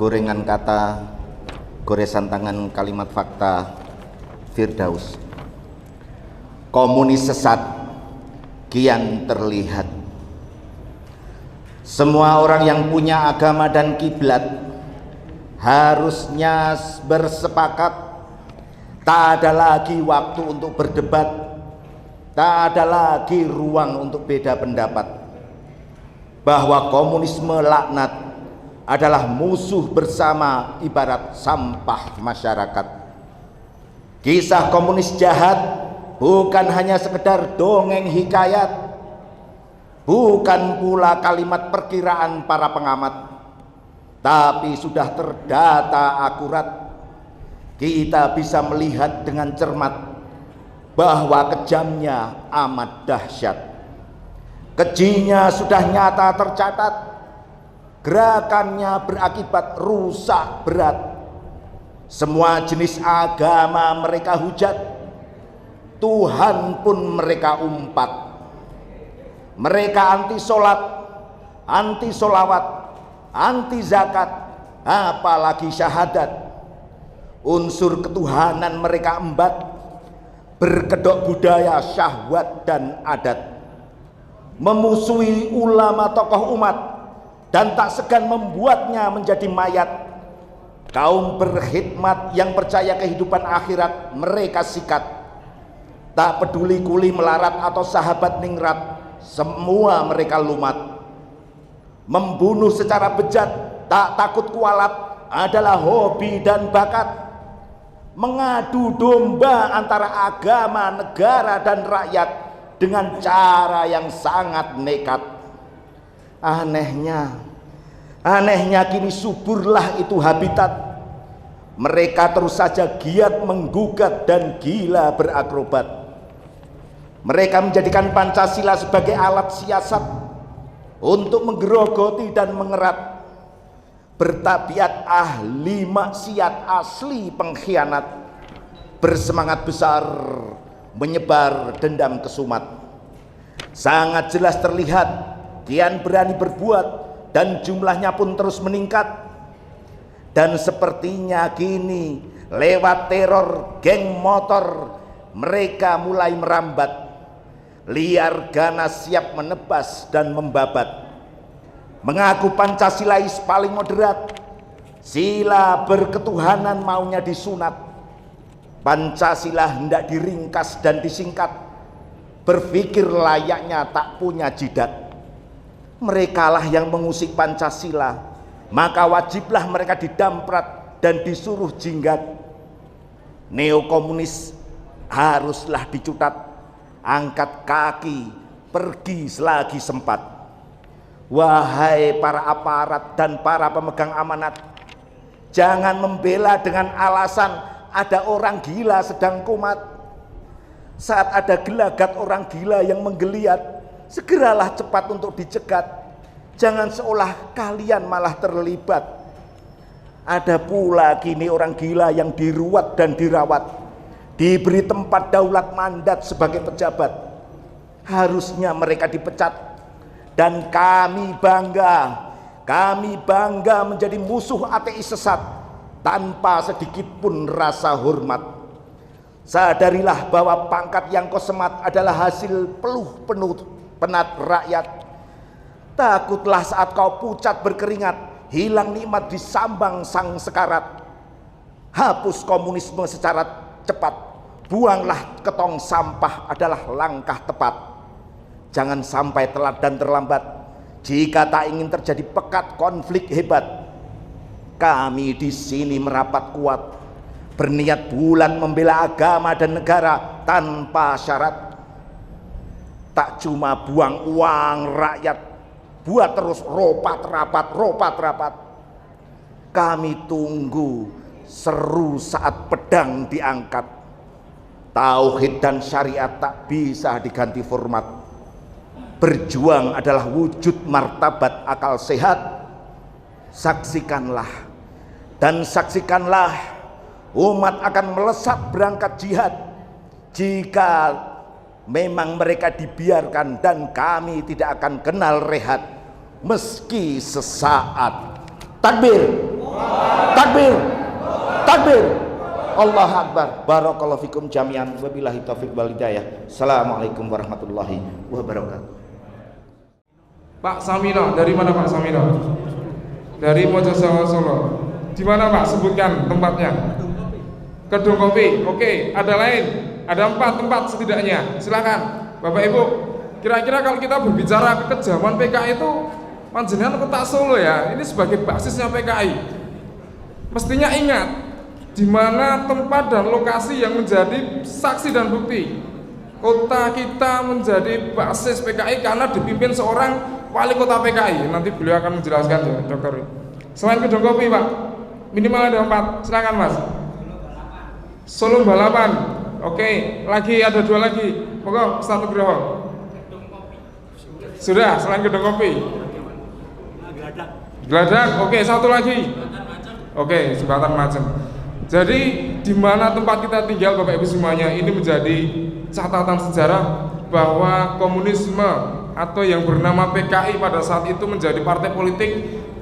gorengan kata, goresan tangan kalimat fakta, Firdaus. Komunis sesat kian terlihat. Semua orang yang punya agama dan kiblat harusnya bersepakat, tak ada lagi waktu untuk berdebat, tak ada lagi ruang untuk beda pendapat, bahwa komunisme laknat adalah musuh bersama ibarat sampah masyarakat. Kisah komunis jahat bukan hanya sekedar dongeng hikayat, bukan pula kalimat perkiraan para pengamat, tapi sudah terdata akurat. Kita bisa melihat dengan cermat bahwa kejamnya amat dahsyat. Kejinya sudah nyata tercatat, gerakannya berakibat rusak berat. Semua jenis agama mereka hujat, Tuhan pun mereka umpat. Mereka anti sholat, anti sholawat, anti zakat, apalagi syahadat. Unsur ketuhanan mereka embat, berkedok budaya, syahwat dan adat. Memusuhi ulama tokoh umat dan tak segan membuatnya menjadi mayat. Kaum berkhidmat yang percaya kehidupan akhirat mereka sikat. Tak peduli kuli melarat atau sahabat ningrat, semua mereka lumat. Membunuh secara bejat, tak takut kualat, adalah hobi dan bakat. Mengadu domba antara agama, negara dan rakyat dengan cara yang sangat nekat. Anehnya kini suburlah itu habitat. Mereka terus saja giat menggugat dan gila berakrobat. Mereka menjadikan Pancasila sebagai alat siasat untuk menggerogoti dan mengerat. Bertabiat ahli maksiat, asli pengkhianat, bersemangat besar menyebar dendam kesumat. Sangat jelas terlihat kian berani berbuat dan jumlahnya pun terus meningkat. Dan sepertinya kini lewat teror geng motor mereka mulai merambat. Liar ganas siap menebas dan membabat. Mengaku Pancasilais paling moderat, sila berketuhanan maunya disunat. Pancasila hendak diringkas dan disingkat, berpikir layaknya tak punya jidat. Merekalah yang mengusik Pancasila, maka wajiblah mereka didamprat dan disuruh jinggat. Neokomunis haruslah dicutat, angkat kaki, pergi selagi sempat. Wahai para aparat dan para pemegang amanat, jangan membela dengan alasan ada orang gila sedang kumat. Saat ada gelagat orang gila yang menggeliat, segeralah cepat untuk dicegat. Jangan seolah kalian malah terlibat. Ada pula kini orang gila yang diruat dan dirawat, diberi tempat daulat mandat sebagai pejabat. Harusnya mereka dipecat. Dan kami bangga menjadi musuh ateis sesat tanpa sedikit pun rasa hormat. Sadarilah bahwa pangkat yang kau semat adalah hasil peluh penuh penat rakyat. Takutlah saat kau pucat berkeringat, hilang nikmat disambang sang sekarat. Hapus komunisme secara cepat, buanglah ke tong sampah adalah langkah tepat. Jangan sampai telat dan terlambat. Jika tak ingin terjadi pekat konflik hebat, kami di sini merapat kuat, berniat bulan membela agama dan negara tanpa syarat. Tak cuma buang uang rakyat, buat terus ropat rapat. Kami tunggu seru saat pedang diangkat. Tauhid dan syariat tak bisa diganti format. Berjuang adalah wujud martabat akal sehat. Saksikanlah umat akan melesat berangkat jihad jika memang mereka dibiarkan, dan kami tidak akan kenal rehat meski sesaat. Takbir. Takbir. Takbir. Allah Akbar. Barakallahu fikum jami'an. Wabillahi taufiq wal hidayah. Assalamualaikum warahmatullahi wabarakatuh. Pak Samino, dari mana Pak Samino? Dari Mojosongo Solo. Di mana Pak? Sebutkan tempatnya. Kedung Kopi. Oke, ada lain. Ada 4 tempat setidaknya. Silakan, Bapak Ibu. Kira-kira kalau kita berbicara kekejaman PKI itu, panjenengan Kota Solo ya, ini sebagai basisnya PKI. Mestinya ingat di mana tempat dan lokasi yang menjadi saksi dan bukti. Kota kita menjadi basis PKI karena dipimpin seorang wali kota PKI. Nanti beliau akan menjelaskan ya, Dokter. Selain Kedung Kopi, Pak, minimal ada 4. Silakan Mas. Solo Balapan. Oke, lagi ada 2 lagi. Pokok Ustaz Nugroho. Sudah, selain Kedung Kopi. Geladak. Oke, 1 lagi. Oke, Jembatan Majem. Jadi di mana tempat kita tinggal Bapak Ibu semuanya, ini menjadi catatan sejarah bahwa komunisme atau yang bernama PKI pada saat itu menjadi partai politik,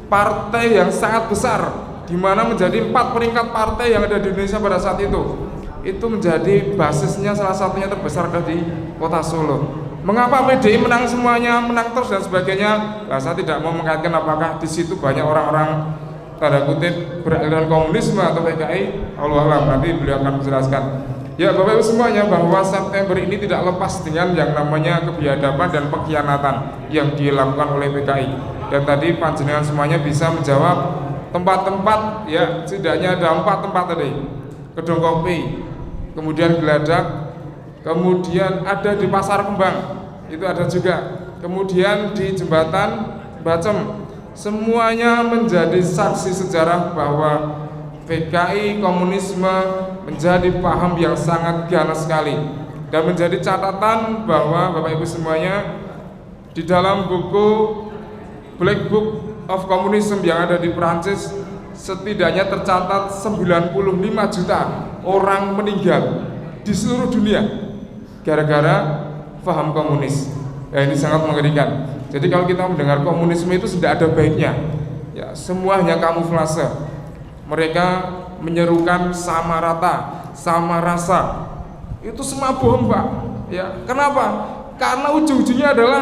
partai yang sangat besar, di mana menjadi 4 peringkat partai yang ada di Indonesia pada saat itu menjadi basisnya salah satunya terbesar ada di Kota Solo. Mengapa PDI menang semuanya, menang terus dan sebagainya? Nah, saya tidak mau mengkaitkan apakah di situ banyak orang-orang tanda kutip beraliran komunisme atau PKI. Allah alam, nanti beliau akan menjelaskan. Ya Bapak Ibu semuanya, bahwa September ini tidak lepas dengan yang namanya kebiadaban dan pengkhianatan yang dilakukan oleh PKI. Dan tadi panjenengan semuanya bisa menjawab tempat-tempat, ya setidaknya ada 4 tempat tadi. Kedung Kopi, kemudian Geladak, kemudian ada di Pasar Kembang, itu ada juga, kemudian di Jembatan Bacem. Semuanya menjadi saksi sejarah bahwa PKI komunisme menjadi paham yang sangat ganas sekali, dan menjadi catatan bahwa Bapak Ibu semuanya di dalam buku Black Book of Communism yang ada di Perancis, setidaknya tercatat 95 juta orang meninggal di seluruh dunia gara-gara paham komunis. Ya, ini sangat mengerikan. Jadi kalau kita mendengar komunisme itu tidak ada baiknya. Ya, semua hanya kamuflase. Mereka menyerukan sama rata, sama rasa. Itu semua bohong, Pak. Ya, kenapa? Karena ujung-ujungnya adalah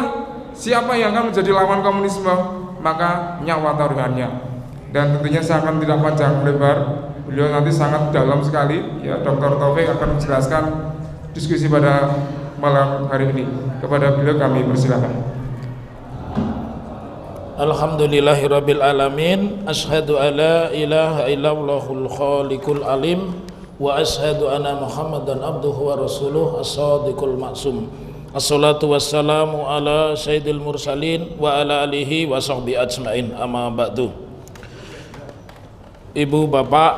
siapa yang akan menjadi lawan komunisme, maka nyawa taruhannya. Dan tentunya saya akan tidak panjang lebar. Beliau nanti sangat dalam sekali. Ya, Dr. Taufik akan menjelaskan diskusi pada malam hari ini. Kepada beliau kami persilakan. Alhamdulillahirabbil alamin, asyhadu alla ilaha illallahul khaliqul alim wa asyhadu anna Muhammadan abduhu wa rasuluh as-shadiqul maksum. Assalatu wassalamu ala sayyidil mursalin wa ala alihi wa sahbihi ajmain, amma ba'du. Ibu, bapak,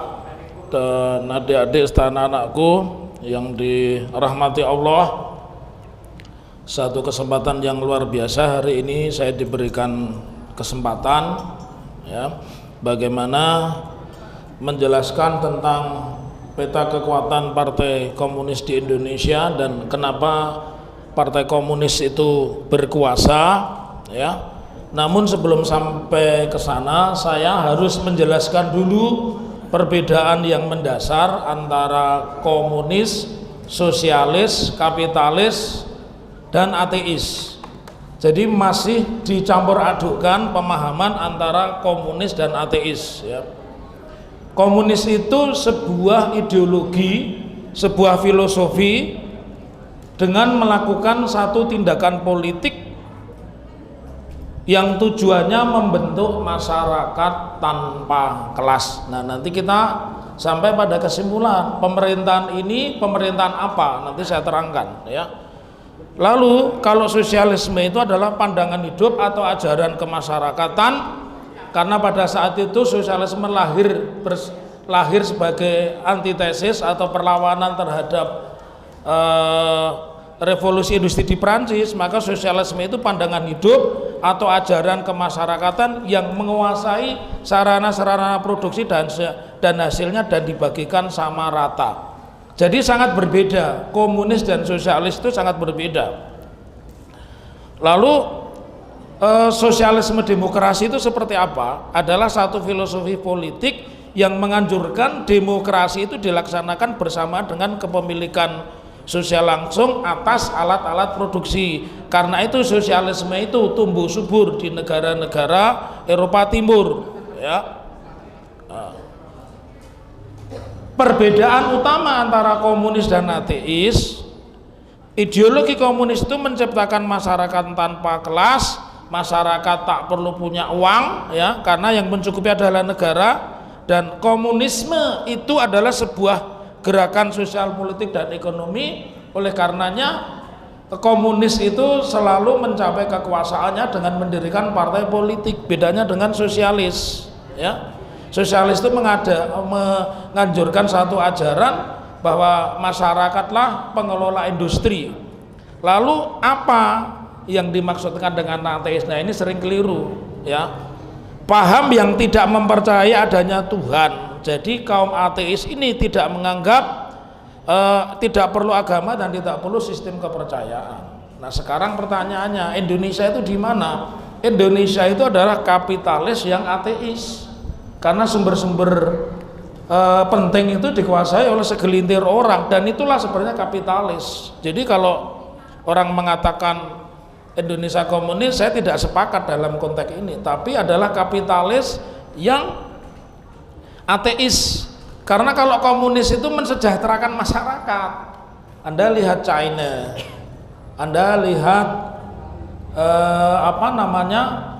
dan adik-adik serta anakku yang dirahmati Allah, satu kesempatan yang luar biasa hari ini saya diberikan kesempatan, ya, bagaimana menjelaskan tentang peta kekuatan Partai Komunis di Indonesia dan kenapa Partai Komunis itu berkuasa, ya. Namun sebelum sampai ke sana, saya harus menjelaskan dulu perbedaan yang mendasar antara komunis, sosialis, kapitalis, dan ateis. Jadi masih dicampur adukkan pemahaman antara komunis dan ateis, ya. Komunis itu sebuah ideologi, sebuah filosofi dengan melakukan satu tindakan politik yang tujuannya membentuk masyarakat tanpa kelas. Nah, nanti kita sampai pada kesimpulan pemerintahan ini pemerintahan apa, nanti saya terangkan, ya. Lalu kalau sosialisme itu adalah pandangan hidup atau ajaran kemasyarakatan, karena pada saat itu sosialisme lahir sebagai antitesis atau perlawanan terhadap revolusi industri di Prancis, maka sosialisme itu pandangan hidup atau ajaran kemasyarakatan yang menguasai sarana-sarana produksi dan hasilnya dan dibagikan sama rata. Jadi sangat berbeda, komunis dan sosialis itu sangat berbeda. Lalu sosialisme demokrasi itu seperti apa? Adalah satu filosofi politik yang menganjurkan demokrasi itu dilaksanakan bersama dengan kepemilikan sosial langsung atas alat-alat produksi. Karena itu sosialisme itu tumbuh subur di negara-negara Eropa Timur, ya. Perbedaan utama antara komunis dan ateis, ideologi komunis itu menciptakan masyarakat tanpa kelas, masyarakat tak perlu punya uang, ya, karena yang mencukupi adalah negara. Dan komunisme itu adalah sebuah gerakan sosial politik dan ekonomi. Oleh karenanya komunis itu selalu mencapai kekuasaannya dengan mendirikan partai politik. Bedanya dengan sosialis, ya. Sosialis itu menganjurkan satu ajaran bahwa masyarakatlah pengelola industri. Lalu apa yang dimaksudkan dengan ateis? Nah, ini sering keliru, ya. Paham yang tidak mempercayai adanya Tuhan. Jadi kaum ateis ini tidak menganggap tidak perlu agama dan tidak perlu sistem kepercayaan. Nah, sekarang pertanyaannya, Indonesia itu di mana? Indonesia itu adalah kapitalis yang ateis. Karena sumber-sumber penting itu dikuasai oleh segelintir orang, dan itulah sebenarnya kapitalis. Jadi kalau orang mengatakan Indonesia komunis, saya tidak sepakat dalam konteks ini, tapi adalah kapitalis yang ateis. Karena kalau komunis itu mensejahterakan masyarakat. Anda lihat China, Anda lihat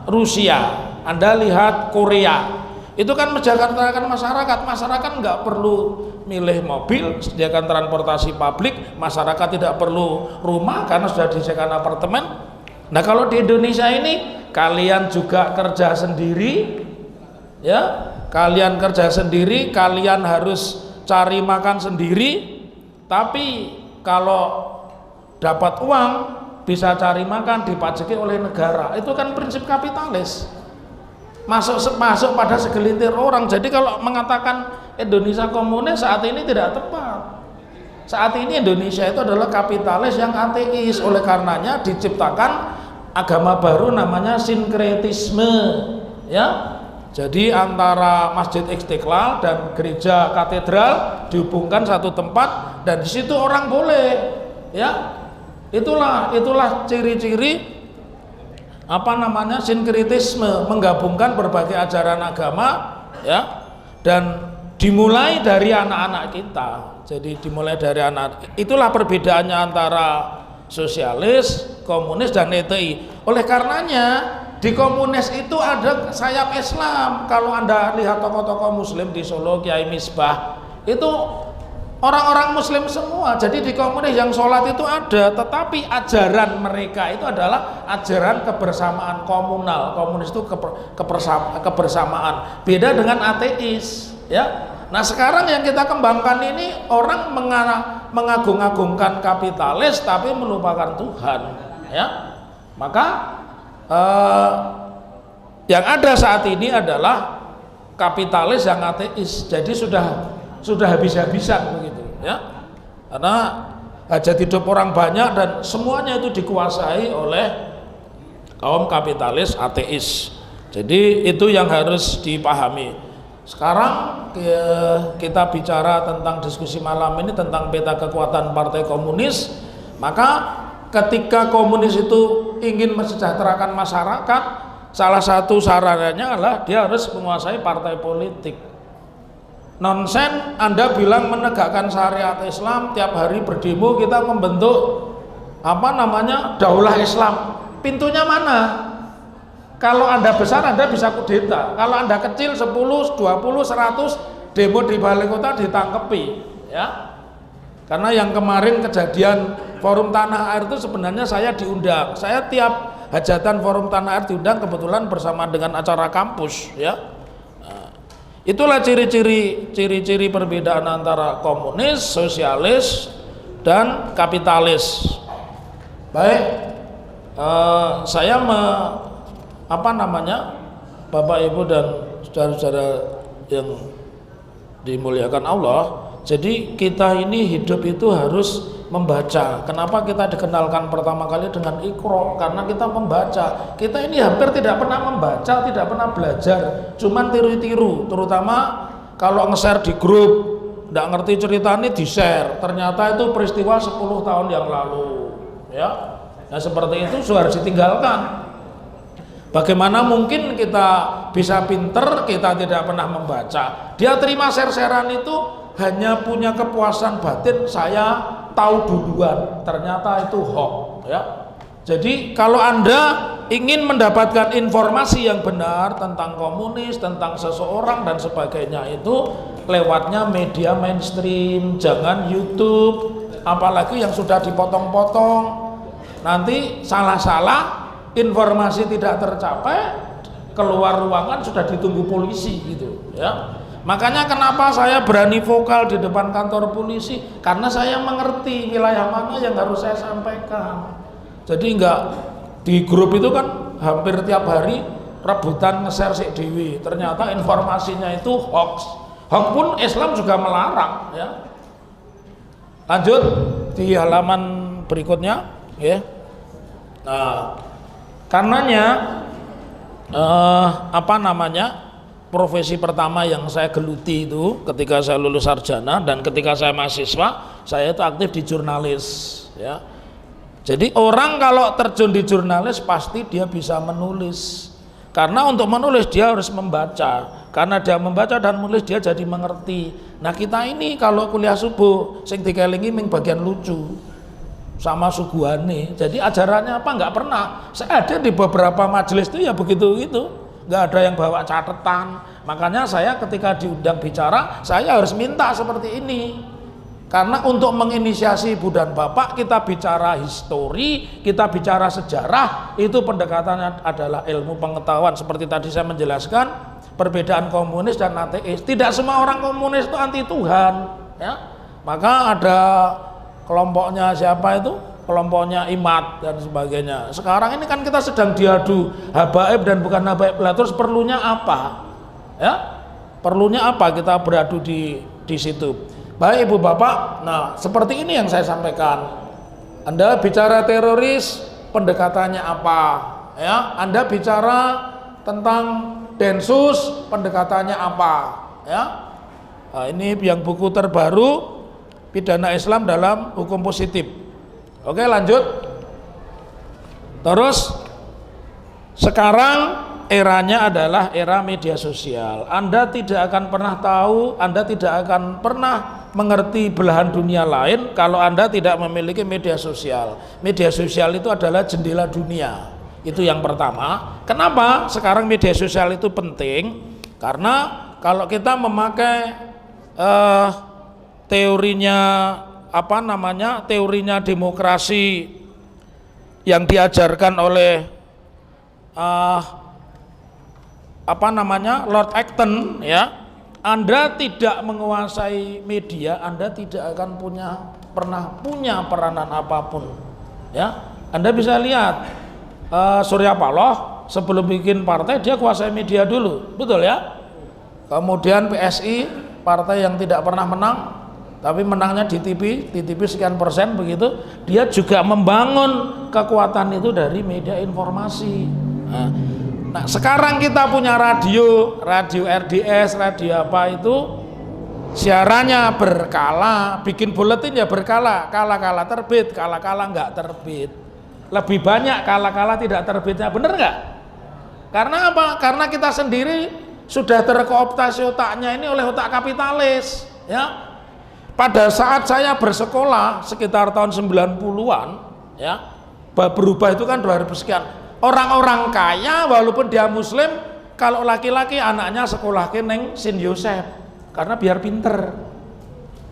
Rusia, Anda lihat Korea. Itu kan mensejahterakan masyarakat nggak perlu milih mobil, sediakan transportasi publik, masyarakat tidak perlu rumah karena sudah disediakan apartemen. Nah, kalau di Indonesia ini kalian juga kerja sendiri, ya, kalian kerja sendiri, kalian harus cari makan sendiri, tapi kalau dapat uang bisa cari makan dipajaki oleh negara. Itu kan prinsip kapitalis. Masuk pada segelintir orang. Jadi kalau mengatakan Indonesia komunis saat ini tidak tepat. Saat ini Indonesia itu adalah kapitalis yang ateis. Oleh karenanya diciptakan agama baru namanya sinkretisme, ya. Jadi antara Masjid Istiqlal dan gereja katedral dihubungkan satu tempat, dan di situ orang boleh, ya. Itulah ciri-ciri sinkretisme, menggabungkan berbagai ajaran agama, ya, dan dimulai dari anak-anak kita. Jadi dimulai dari anak. Itulah perbedaannya antara sosialis, komunis, dan ETI. Oleh karenanya di komunis itu ada sayap Islam. Kalau Anda lihat tokoh-tokoh Muslim di Solo, Kiai Misbah, itu orang-orang Muslim semua. Jadi di komunis yang sholat itu ada, tetapi ajaran mereka itu adalah ajaran kebersamaan komunal. Komunis itu kebersamaan. Beda dengan ateis, ya. Nah, sekarang yang kita kembangkan ini orang mengagung-agungkan kapitalis tapi melupakan Tuhan, ya. Maka yang ada saat ini adalah kapitalis yang ateis. Jadi sudah habis-habisan begitu, ya. Karena hajat hidup orang banyak dan semuanya itu dikuasai oleh kaum kapitalis ateis. Jadi itu yang harus dipahami. Sekarang kita bicara tentang diskusi malam ini tentang peta kekuatan Partai Komunis. Maka ketika komunis itu ingin mensejahterakan masyarakat, salah satu syaratnya adalah dia harus menguasai partai politik. Nonsen Anda bilang menegakkan syariat Islam, tiap hari berdemo kita membentuk daulah Islam. Pintunya mana? Kalau Anda besar Anda bisa kudeta. Kalau Anda kecil 10, 20, 100 demo di balai kota ditangkepi, ya. Karena yang kemarin kejadian Forum Tanah Air itu sebenarnya saya diundang. Saya tiap hajatan Forum Tanah Air diundang, kebetulan bersama dengan acara kampus, ya. Itulah ciri-ciri perbedaan antara komunis, sosialis, dan kapitalis. Baik, saya Bapak Ibu dan saudara-saudara yang dimuliakan Allah. Jadi kita ini hidup itu harus membaca. Kenapa kita dikenalkan pertama kali dengan Iqra? Karena kita membaca. Kita ini hampir tidak pernah membaca, tidak pernah belajar, cuman tiru-tiru. Terutama kalau nge-share di grup, tidak ngerti ceritanya di-share. Ternyata itu peristiwa 10 tahun yang lalu. Ya, nah seperti itu harus ditinggalkan. Bagaimana mungkin kita bisa pinter, kita tidak pernah membaca. Dia terima share-sharean itu hanya punya kepuasan batin, saya tahu duluan, ternyata itu hoax, ya. Jadi kalau Anda ingin mendapatkan informasi yang benar tentang komunis, tentang seseorang dan sebagainya, itu lewatnya media mainstream, jangan YouTube, apalagi yang sudah dipotong-potong. Nanti salah-salah, informasi tidak tercapai, keluar ruangan sudah ditunggu polisi gitu, ya. Makanya kenapa saya berani vokal di depan kantor polisi, karena saya mengerti wilayah mana yang harus saya sampaikan. Jadi enggak di grup itu kan hampir tiap hari rebutan nge-share sik dewi, ternyata informasinya itu hoax. Hoax pun Islam juga melarang, ya. Lanjut di halaman berikutnya, ya. Nah, karenanya profesi pertama yang saya geluti itu ketika saya lulus sarjana dan ketika saya mahasiswa, saya itu aktif di jurnalis, ya. Jadi orang kalau terjun di jurnalis pasti dia bisa menulis, karena untuk menulis dia harus membaca, karena dia membaca dan menulis dia jadi mengerti. Nah kita ini kalau kuliah subuh sing dikelingi ming bagian lucu sama suguhane, jadi ajarannya apa nggak pernah. Saya ada di beberapa majelis itu ya begitu gitu, nggak ada yang bawa catatan. Makanya saya ketika diundang bicara, saya harus minta seperti ini, karena untuk menginisiasi ibu dan bapak kita bicara histori, kita bicara sejarah, itu pendekatannya adalah ilmu pengetahuan. Seperti tadi saya menjelaskan perbedaan komunis dan ateis, tidak semua orang komunis itu anti Tuhan, ya. Maka ada kelompoknya siapa itu, kelompoknya Imad dan sebagainya. Sekarang ini kan kita sedang diadu habaib dan bukan habaib. Lah terus perlunya apa? Ya, perlunya apa kita beradu di situ? Baik ibu bapak, nah seperti ini yang saya sampaikan. Anda bicara teroris, pendekatannya apa? Ya, Anda bicara tentang Densus, pendekatannya apa? Ya, nah, ini yang buku terbaru, Pidana Islam dalam Hukum Positif. Oke, lanjut. Terus sekarang eranya adalah era media sosial. Anda tidak akan pernah tahu, Anda tidak akan pernah mengerti belahan dunia lain kalau Anda tidak memiliki media sosial. Media sosial itu adalah jendela dunia. Itu yang pertama. Kenapa sekarang media sosial itu penting? Karena kalau kita memakai teorinya demokrasi yang diajarkan oleh Lord Acton, ya. Anda tidak menguasai media, Anda tidak akan pernah punya peranan apapun, ya. Anda bisa lihat Surya Paloh sebelum bikin partai dia kuasai media dulu, betul ya. Kemudian PSI, partai yang tidak pernah menang tapi menangnya di TV sekian persen begitu, dia juga membangun kekuatan itu dari media informasi. Nah sekarang kita punya radio RDS, radio apa itu, siarannya berkala, bikin buletin ya berkala, kala-kala terbit, kala-kala nggak terbit, lebih banyak kala-kala tidak terbitnya, bener nggak? Karena apa? Karena kita sendiri sudah terkooptasi otaknya ini oleh otak kapitalis, ya. Pada saat saya bersekolah sekitar tahun 90-an, ya, berubah itu kan 2000 sekian. Orang-orang kaya walaupun dia muslim, kalau laki-laki anaknya sekolah ke neng Sin Yosef karena biar pinter.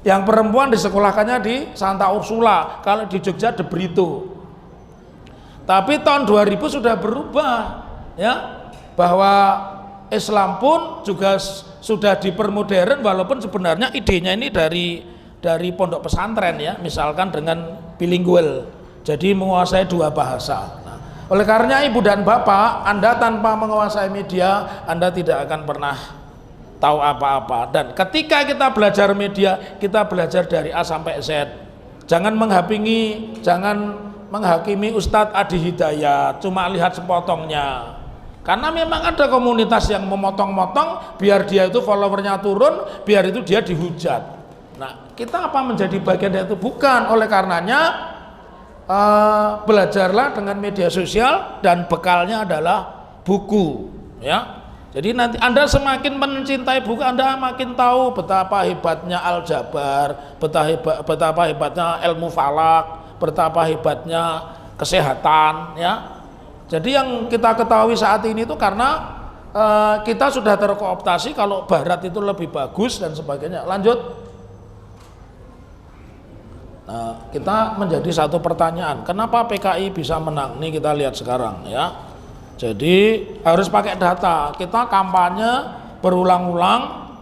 Yang perempuan disekolahkannya di Santa Ursula, kalau di Jogja De Brito. Tapi tahun 2000 sudah berubah, ya, bahwa Islam pun juga sudah dipermodern, walaupun sebenarnya idenya ini dari pondok pesantren, ya, misalkan dengan bilingual, jadi menguasai 2 bahasa. Nah, oleh karena ibu dan bapak, Anda tanpa menguasai media, Anda tidak akan pernah tahu apa-apa. Dan ketika kita belajar media, kita belajar dari A sampai Z. Jangan menghakimi Ustadz Adi Hidayat cuma lihat sepotongnya. Karena memang ada komunitas yang memotong-motong biar dia itu followernya turun, biar itu dia dihujat. Nah, kita apa menjadi bagian dari itu? Bukan. Oleh karenanya belajarlah dengan media sosial dan bekalnya adalah buku, ya. Jadi nanti Anda semakin mencintai buku, Anda makin tahu betapa hebatnya Al-Jabar, betapa hebatnya ilmu falak, betapa hebatnya kesehatan, ya. Jadi yang kita ketahui saat ini itu karena kita sudah terkooptasi kalau Barat itu lebih bagus dan sebagainya. Lanjut. Nah, kita menjadi satu pertanyaan, kenapa PKI bisa menang? Ini kita lihat sekarang, ya. Jadi harus pakai data. Kita kampanye berulang-ulang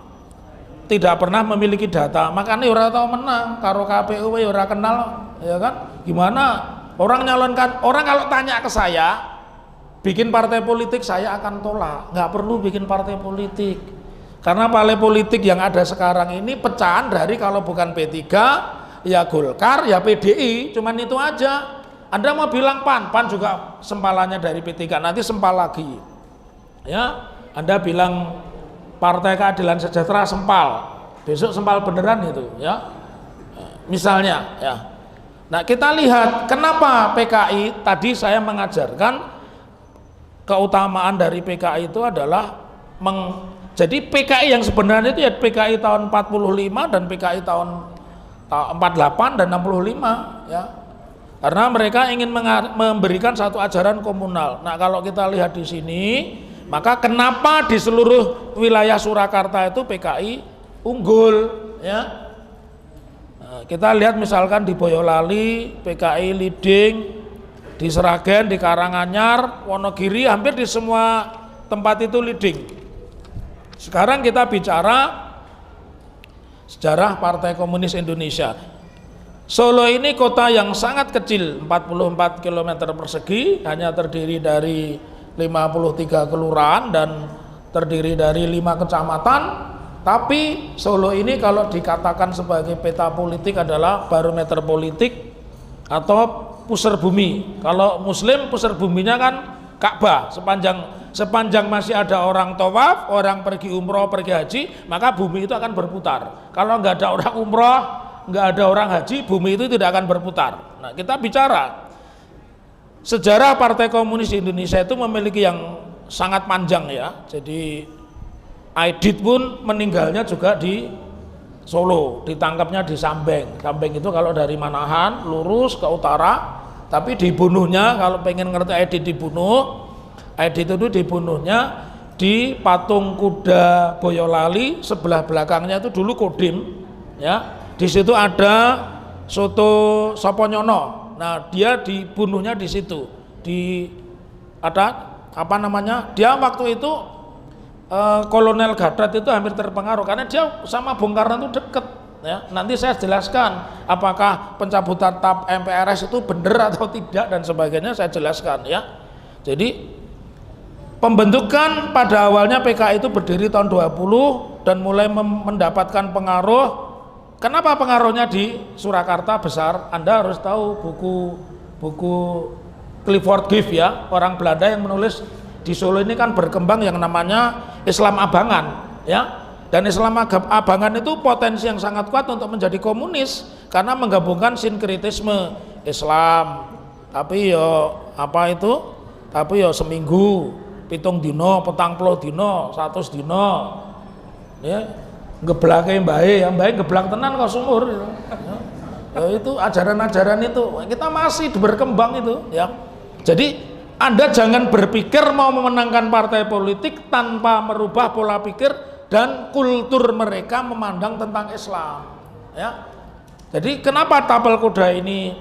tidak pernah memiliki data, makanya ora tahu menang karo KPU ora kenal, ya kan? Gimana orang nyalonkan, orang kalau tanya ke saya bikin partai politik, saya akan tolak. Nggak perlu bikin partai politik, karena partai politik yang ada sekarang ini pecahan dari kalau bukan P3 ya Golkar ya PDI, cuman itu aja. Anda mau bilang PAN juga sempalannya dari P3, nanti sempal lagi, ya. Anda bilang Partai Keadilan Sejahtera sempal, besok sempal beneran itu, ya. Misalnya, ya. Nah, kita lihat kenapa PKI tadi saya mengajarkan keutamaan dari PKI itu adalah jadi PKI yang sebenarnya itu ya PKI tahun 45 dan PKI tahun 48 dan 65, ya. Karena mereka ingin memberikan satu ajaran komunal. Nah, kalau kita lihat di sini, maka kenapa di seluruh wilayah Surakarta itu PKI unggul, ya. Nah, kita lihat misalkan di Boyolali PKI leading, di Sragen, di Karanganyar, Wonogiri, hampir di semua tempat itu leading. Sekarang kita bicara sejarah Partai Komunis Indonesia. Solo ini kota yang sangat kecil, 44 km persegi, hanya terdiri dari 53 kelurahan dan terdiri dari 5 kecamatan. Tapi Solo ini kalau dikatakan sebagai peta politik adalah barometer politik atau pusar bumi. Kalau Muslim pusar buminya kan Ka'bah. Sepanjang masih ada orang tawaf, orang pergi umroh, pergi haji, maka bumi itu akan berputar. Kalau nggak ada orang umroh, nggak ada orang haji, bumi itu tidak akan berputar. Nah, kita bicara sejarah Partai Komunis Indonesia itu memiliki yang sangat panjang, ya. Jadi Aidit pun meninggalnya juga di Solo, ditangkapnya di Sambeng. Sambeng itu kalau dari Manahan lurus ke utara, tapi dibunuhnya, kalau pengen ngerti Aidit dibunuh, Aidit itu dibunuhnya di patung kuda Boyolali, sebelah belakangnya itu dulu Kodim, ya. Di situ ada soto Soponyono. Nah, dia dibunuhnya di situ. Ada apa namanya? Dia waktu itu Kolonel Gadrat itu hampir terpengaruh karena dia sama Bung Karno itu deket, ya. Nanti saya jelaskan apakah pencabutan TAP MPRS itu benar atau tidak dan sebagainya, saya jelaskan, ya. Jadi pembentukan pada awalnya PKI itu berdiri tahun 20 dan mulai mendapatkan pengaruh. Kenapa pengaruhnya di Surakarta besar? Anda harus tahu buku Clifford Gift, ya, orang Belanda yang menulis di Solo ini kan berkembang yang namanya Islam Abangan, ya. Dan Islam Abangan itu potensi yang sangat kuat untuk menjadi komunis karena menggabungkan sinkretisme Islam, tapi yo apa itu? Tapi yo seminggu, 7 dino, 40 dino, 100 dino, ya. Geblake mbae, yang mbae geblak tenan kok sumur, ya. Itu ajaran-ajaran itu kita masih berkembang itu, ya. Jadi Anda jangan berpikir mau memenangkan partai politik tanpa merubah pola pikir dan kultur mereka memandang tentang Islam, ya. Jadi kenapa tapel kuda ini,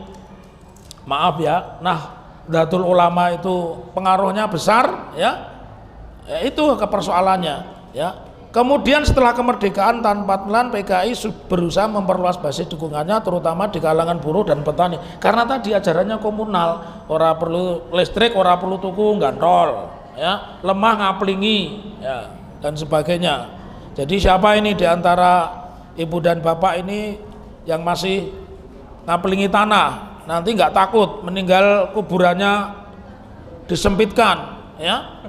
maaf ya, Nahdlatul Ulama itu pengaruhnya besar, ya. Itu kepersoalannya, ya. Kemudian setelah kemerdekaan tahun 44 PKI berusaha memperluas basis dukungannya terutama di kalangan buruh dan petani karena tadi ajarannya komunal, ora perlu listrik, ora perlu tuku gantol, ya, lemah ngaplingi, ya, dan sebagainya. Jadi siapa ini diantara ibu dan bapak ini yang masih ngapelingi tanah, nanti nggak takut meninggal kuburannya disempitkan, ya.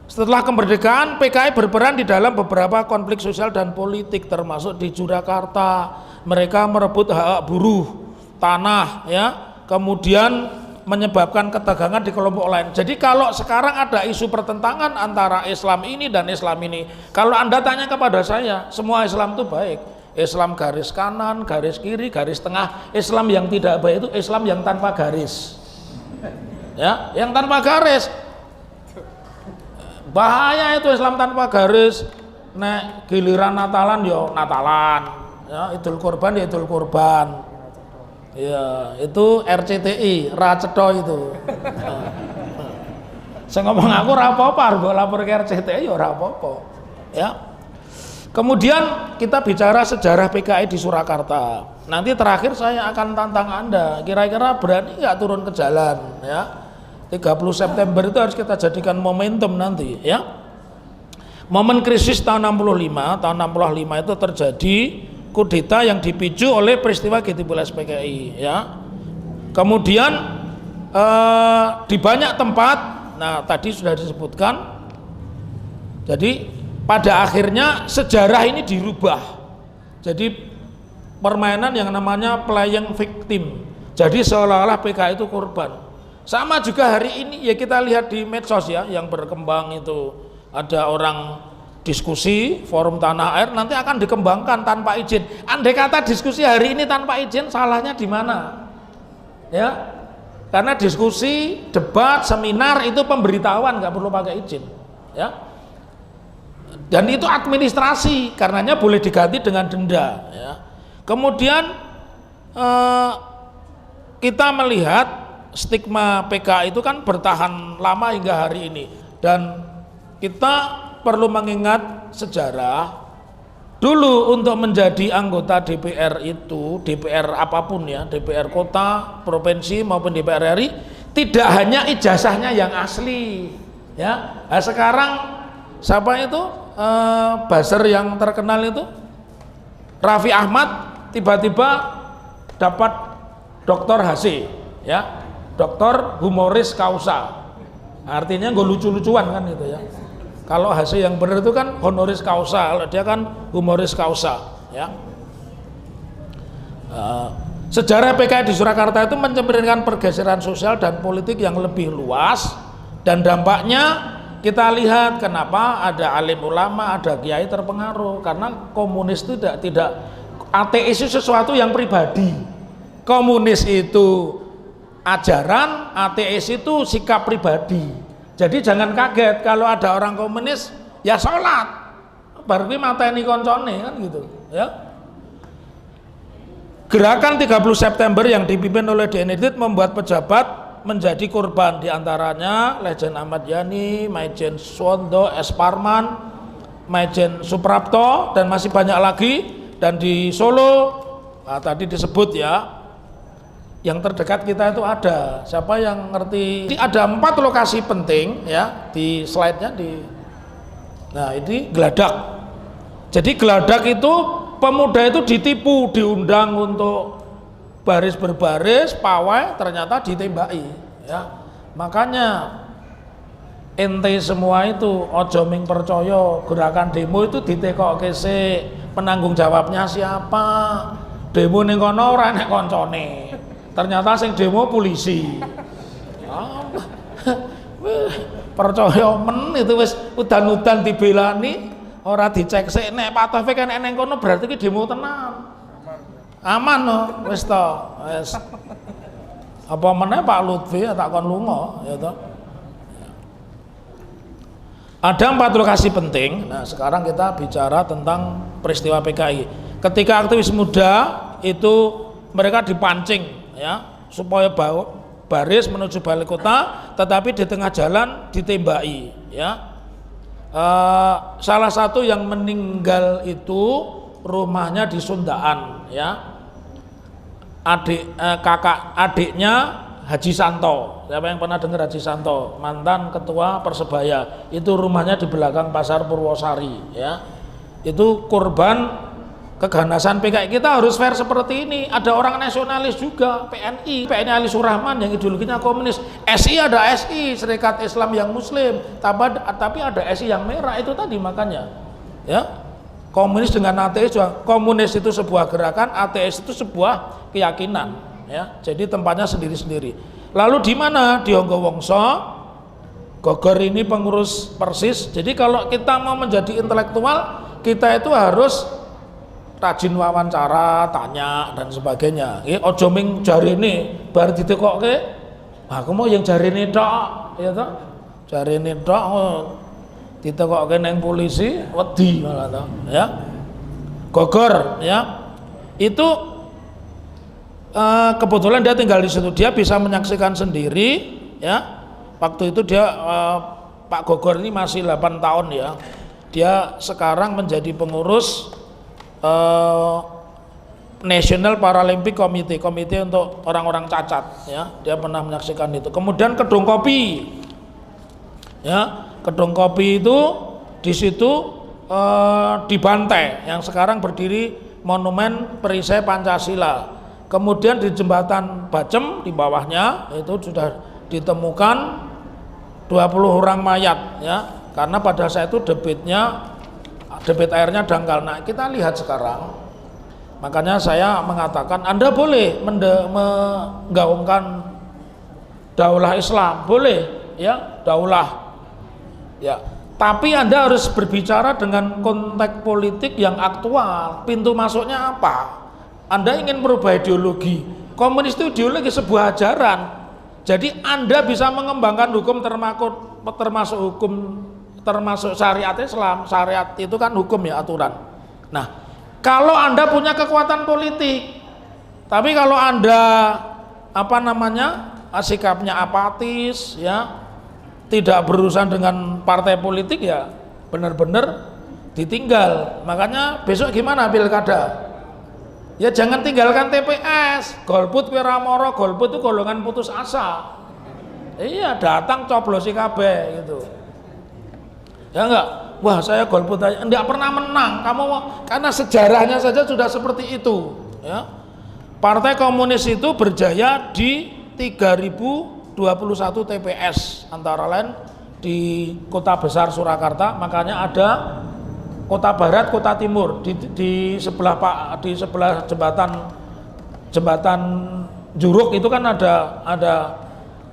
Setelah kemerdekaan, PKI berperan di dalam beberapa konflik sosial dan politik, termasuk di Yogyakarta. Mereka merebut hak buruh, tanah, ya, kemudian menyebabkan ketegangan di kelompok lain. Jadi kalau sekarang ada isu pertentangan antara Islam ini dan Islam ini, kalau Anda tanya kepada saya, semua Islam itu baik. Islam garis kanan, garis kiri, garis tengah. Islam yang tidak baik itu Islam yang tanpa garis, ya, yang tanpa garis. Bahaya itu Islam tanpa garis. Nek giliran Natalan yo Natalan, ya, Idul Kurban ya Idul Kurban, ya, itu RCTI Racetho itu. Saya ngomong aku ora apa-apa, arep lapor ke RCTI ya ora apa-apa, ya. Kemudian kita bicara sejarah PKI di Surakarta. Nanti terakhir saya akan tantang Anda, kira-kira berani nggak turun ke jalan, ya. 30 September itu harus kita jadikan momentum nanti, ya. Momen krisis tahun 65 itu terjadi kudeta yang dipicu oleh peristiwa G13 PKI, ya. Kemudian di banyak tempat, nah tadi sudah disebutkan, jadi pada akhirnya sejarah ini dirubah jadi permainan yang namanya playing victim, jadi seolah-olah PKI itu korban. Sama juga hari ini ya, kita lihat di medsos ya yang berkembang itu, ada orang diskusi forum tanah air nanti akan dikembangkan tanpa izin. Andai kata diskusi hari ini tanpa izin, salahnya di mana? Ya, karena diskusi, debat, seminar itu pemberitahuan, nggak perlu pakai izin, ya. Dan itu administrasi, karenanya boleh diganti dengan denda, ya. Kemudian kita melihat stigma PKI itu kan bertahan lama hingga hari ini, dan kita perlu mengingat sejarah dulu. Untuk menjadi anggota DPR itu, DPR apapun ya, DPR kota, provinsi maupun DPR RI, tidak hanya ijazahnya yang asli, ya. Nah, sekarang siapa itu buzzer yang terkenal itu, Raffi Ahmad, tiba-tiba dapat Dr. HC, ya, doktor humoris causa, artinya gue lucu-lucuan kan gitu ya. Kalau hasil yang benar itu kan honoris causa, kalau dia kan humoris causa, ya. Sejarah PKI di Surakarta itu mencerminkan pergeseran sosial dan politik yang lebih luas, dan dampaknya kita lihat kenapa ada alim ulama, ada kiai terpengaruh, karena komunis itu tidak ateis itu sesuatu yang pribadi, komunis itu ajaran, ateis itu sikap pribadi. Jadi jangan kaget kalau ada orang komunis ya sholat, baru ini mateni koncone kan gitu, ya. Gerakan 30 September yang dipimpin oleh DNID membuat pejabat menjadi korban, diantaranya Lejen Ahmad Yani, Maijen Suwondo, S. Parman, Maijen Suprapto, dan masih banyak lagi. Dan di Solo, nah, tadi disebut ya, yang terdekat kita itu ada, siapa yang ngerti? Ada 4 lokasi penting ya di slide-nya di. Nah, ini Geladak. Jadi Geladak itu pemuda itu ditipu, diundang untuk baris berbaris, pawai, ternyata ditembaki ya. Makanya ente semua itu ojo ming percaya, gerakan demo itu ditekokke sik, penanggung jawabnya siapa? Demo ning kono ora enek koncone. Ternyata sing demo polisi. Percaya men itu wis udan-udan dibelani, ora dicek sik. Nek Pak Taufik kan ning kono berarti ki demo tenan. Aman no, wis to. Wis. Apa meneh Pak Lutfi tak kon lunga ya toh. Ada 4 lokasi penting. Nah, sekarang kita bicara tentang peristiwa PKI. Ketika aktivis muda itu mereka dipancing ya supaya baris menuju balai kota, tetapi di tengah jalan ditembaki ya. Salah satu yang meninggal itu rumahnya di Sundaan ya. Adiknya Haji Santo. Siapa yang pernah dengar Haji Santo? Mantan ketua Persebaya. Itu rumahnya di belakang Pasar Purwosari ya. Itu korban keganasan PKI kita harus fair seperti ini. Ada orang nasionalis juga, PNI Ali Surahman yang ideologinya komunis. SI ada SI, Serikat Islam yang Muslim, tapi ada SI yang merah, itu tadi makanya. Ya, komunis dengan ateis juga. Komunis itu sebuah gerakan, ateis itu sebuah keyakinan. Ya, jadi tempatnya sendiri-sendiri. Lalu di mana? Di Honggowongso. Gogor ini pengurus Persis. Jadi kalau kita mau menjadi intelektual, kita itu harus rajin wawancara, tanya dan sebagainya. Ojo ming jarine bar ditekokke. Aku mau yang jarine tok, ya toh. Jarine tok ditekokke nang polisi, wedi malah toh, ya. Gogor, ya. Itu kebetulan dia tinggal di situ, dia bisa menyaksikan sendiri, ya. Waktu itu dia Pak Gogor ini masih 8 tahun ya. Dia sekarang menjadi pengurus National Paralympic Committee, komite untuk orang-orang cacat ya. Dia pernah menyaksikan itu. Kemudian Kedung Kopi. Ya, Kedung Kopi itu di situ di Bantai yang sekarang berdiri Monumen Perisai Pancasila. Kemudian di Jembatan Bacem di bawahnya itu sudah ditemukan 20 orang mayat ya, karena pada saat itu debit airnya dangkal. Nah, kita lihat sekarang, makanya saya mengatakan Anda boleh menggaungkan daulah Islam, boleh ya, daulah ya, tapi Anda harus berbicara dengan konteks politik yang aktual. Pintu masuknya apa? Anda ingin merubah ideologi komunis, itu ideologi sebuah ajaran. Jadi Anda bisa mengembangkan hukum termasuk syariat Islam. Syariat itu kan hukum ya, aturan. Nah, kalau Anda punya kekuatan politik, tapi kalau Anda sikapnya apatis ya, tidak berurusan dengan partai politik ya, benar-benar ditinggal. Makanya besok gimana pilkada? Ya jangan tinggalkan TPS, golput wiramoro, golput itu golongan putus asa. Iya, datang coblosi kabeh gitu. Ya enggak? Wah, saya golput aja, enggak pernah menang. Karena sejarahnya saja sudah seperti itu, ya. Partai Komunis itu berjaya di 3021 TPS, antara lain di kota besar Surakarta, makanya ada kota barat, kota timur di sebelah jembatan Juruk itu kan ada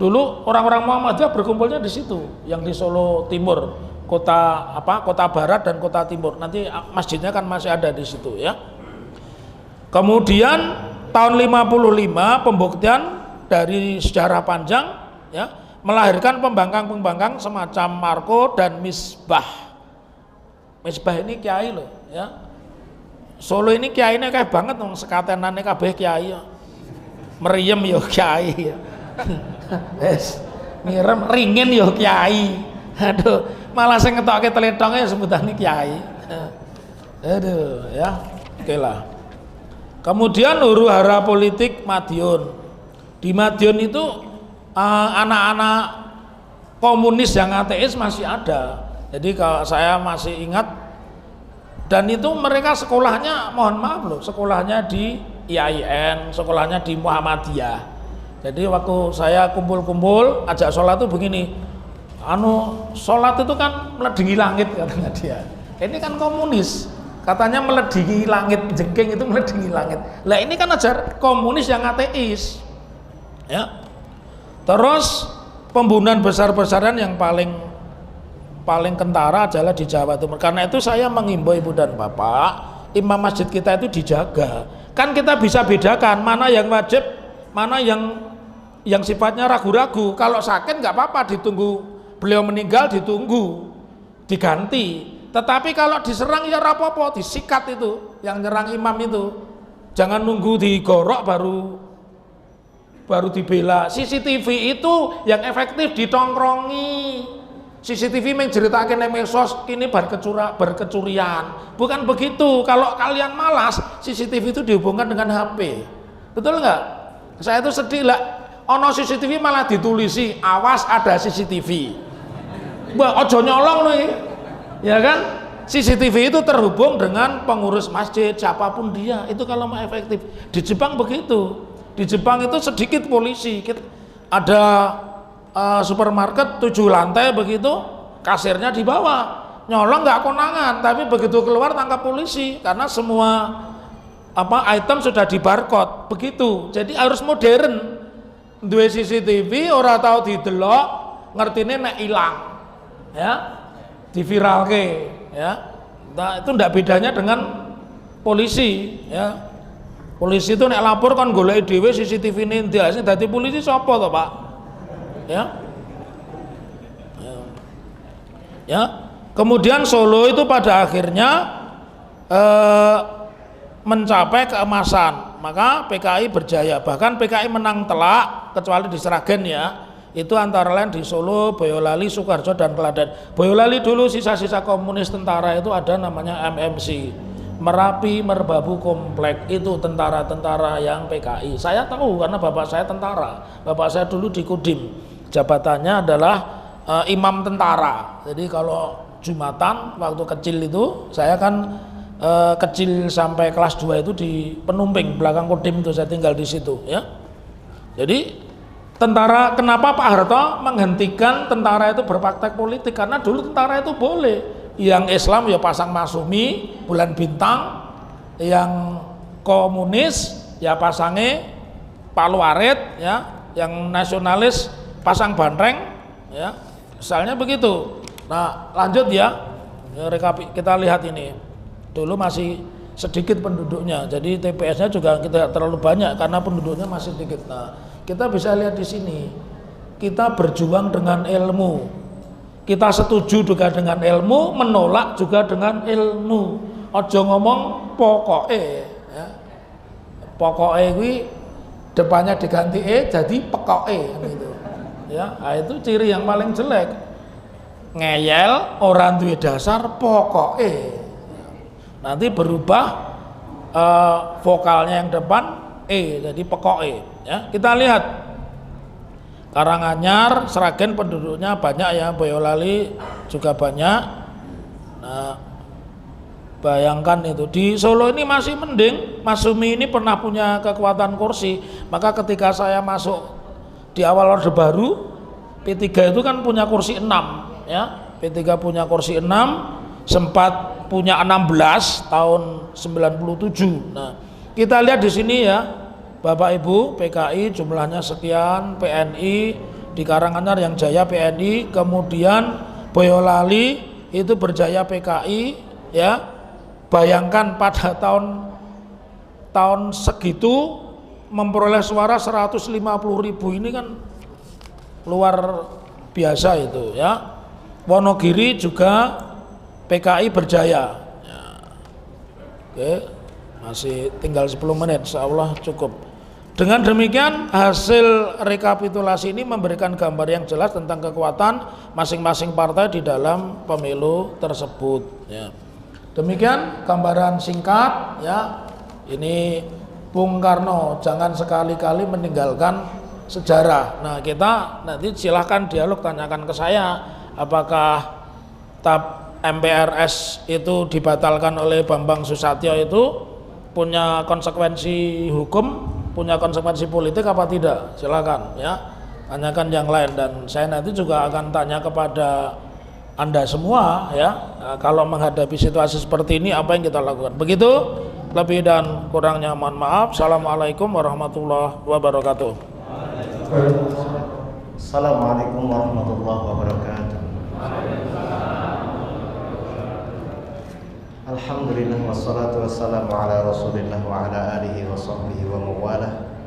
dulu orang-orang Muhammadiyah berkumpulnya di situ, yang di Solo Timur, kota barat dan kota timur. Nanti masjidnya kan masih ada di situ ya. Kemudian tahun 55 pembuktian dari sejarah panjang ya, melahirkan pembangkang semacam Marco dan Misbah. Misbah ini kiai loh ya. Solo ini kiai ini kayak banget dong, sekatenannya kabeh kiai ya. Meriem yo kiai ya. Mirem ringin yo kiai. Aduh, malah sing ngetokke tletongnya sebutane kiai. Aduh ya. Oke lah. Kemudian huru hara politik Madiun. Di Madiun itu anak-anak komunis yang ateis masih ada. Jadi kalau saya masih ingat, dan itu mereka sekolahnya, mohon maaf loh, sekolahnya di IAIN, sekolahnya di Muhammadiyah. Jadi waktu saya kumpul-kumpul ajak sholat itu begini, sholat itu kan meledingi langit katanya dia. Ini kan komunis, katanya meledingi langit, jengking itu meledingi langit. Lah ini kan ajar komunis yang ateis, ya. Terus pembunuhan besar-besaran yang paling kentara adalah di Jawa Timur. Karena itu saya mengimbau ibu dan bapak, imam masjid kita itu dijaga. Kan kita bisa bedakan mana yang wajib, mana yang sifatnya ragu-ragu. Kalau sakit nggak apa-apa, ditunggu beliau meninggal, ditunggu diganti. Tetapi kalau diserang ya rapopo, disikat itu yang nyerang imam itu. Jangan nunggu digorok baru dibela. CCTV itu yang efektif ditongkrongi. CCTV menceritakan mesos kini berkecurian. Bukan begitu. Kalau kalian malas, CCTV itu dihubungkan dengan HP. Betul nggak? Saya itu sedih lah. Ono CCTV malah ditulisi, awas ada CCTV. Mbak ojo nyolong nih, ya kan? CCTV itu terhubung dengan pengurus masjid, siapapun dia, itu kalau mau efektif. Di Jepang begitu. Di Jepang itu sedikit polisi. Ada supermarket 7 lantai begitu, kasirnya di bawah. Nyolong nggak konangan, tapi begitu keluar tangkap polisi karena semua item sudah di barcode begitu. Jadi harus modern. Duwe CCTV ora tahu didelok, ngertine nek ilang. Ya. Diviralke, ya. Nah, itu ndak bedanya dengan polisi, ya. Polisi itu nek lapor kan goleki dhewe CCTV ini ndi, sing dadi polisi sapa to, Pak? Ya. Ya. Kemudian Solo itu pada akhirnya mencapai keemasan, maka PKI berjaya, bahkan PKI menang telak kecuali di Sragen ya, itu antara lain di Solo, Boyolali, Sukoharjo dan Klaten. Boyolali dulu sisa-sisa komunis tentara itu ada namanya MMC, Merapi Merbabu Komplek, itu tentara-tentara yang PKI. Saya tahu karena bapak saya tentara, bapak saya dulu di Kodim, jabatannya adalah imam tentara. Jadi kalau Jumatan waktu kecil itu saya kan kecil sampai kelas 2 itu di Penumping belakang Kodim itu, saya tinggal di situ ya. Jadi tentara, kenapa Pak Harto menghentikan tentara itu berpraktek politik? Karena dulu tentara itu boleh, yang Islam ya pasang Masyumi, bulan bintang, yang komunis ya pasangnya Palu Arit ya, yang nasionalis pasang Bantreng ya, misalnya begitu. Nah lanjut ya, kita lihat ini, dulu masih sedikit penduduknya, jadi TPS-nya juga tidak terlalu banyak karena penduduknya masih sedikit. Nah kita bisa lihat di sini, kita berjuang dengan ilmu, kita setuju juga dengan ilmu, menolak juga dengan ilmu. Ojo ngomong pokoknya ya. Pokoknya ini depannya diganti jadi pokoknya gitu ya. Nah, itu ciri yang paling jelek. Ngeyel, orang duwe dasar pokoknya, nanti berubah vokalnya yang depan jadi pokoknya ya. Kita lihat Karanganyar, Sragen penduduknya banyak ya, Boyolali juga banyak. Nah, bayangkan itu di Solo ini masih mending. Masyumi ini pernah punya kekuatan kursi, maka ketika saya masuk di awal Orde Baru, P3 itu kan punya kursi 6 ya, P3 punya kursi 6, sempat punya 16 tahun 97. Nah, kita lihat di sini ya, Bapak Ibu, PKI jumlahnya sekian, PNI di Karanganyar yang jaya PNI, kemudian Boyolali itu berjaya PKI ya. Bayangkan pada tahun segitu memperoleh suara 150.000, ini kan luar biasa itu ya. Wonogiri juga PKI berjaya ya. Oke, masih tinggal 10 menit, insya Allah cukup. Dengan demikian hasil rekapitulasi ini memberikan gambar yang jelas tentang kekuatan masing-masing partai di dalam pemilu tersebut ya. Demikian gambaran singkat ya. Ini Bung Karno jangan sekali-kali meninggalkan sejarah. Nah kita nanti silahkan dialog, tanyakan ke saya apakah TAP MPRS itu dibatalkan oleh Bambang Susatyo itu punya konsekuensi hukum, punya konsekuensi politik apa tidak, silakan ya, tanyakan yang lain. Dan saya nanti juga akan tanya kepada Anda semua ya, kalau menghadapi situasi seperti ini apa yang kita lakukan. Begitu, lebih dan kurangnya mohon maaf. Assalamualaikum warahmatullahi wabarakatuh. Assalamualaikum warahmatullahi wabarakatuh. Alhamdulillah wassalatu wassalamu ala Rasulillah wa ala alihi wa sahbihi wa mawalah.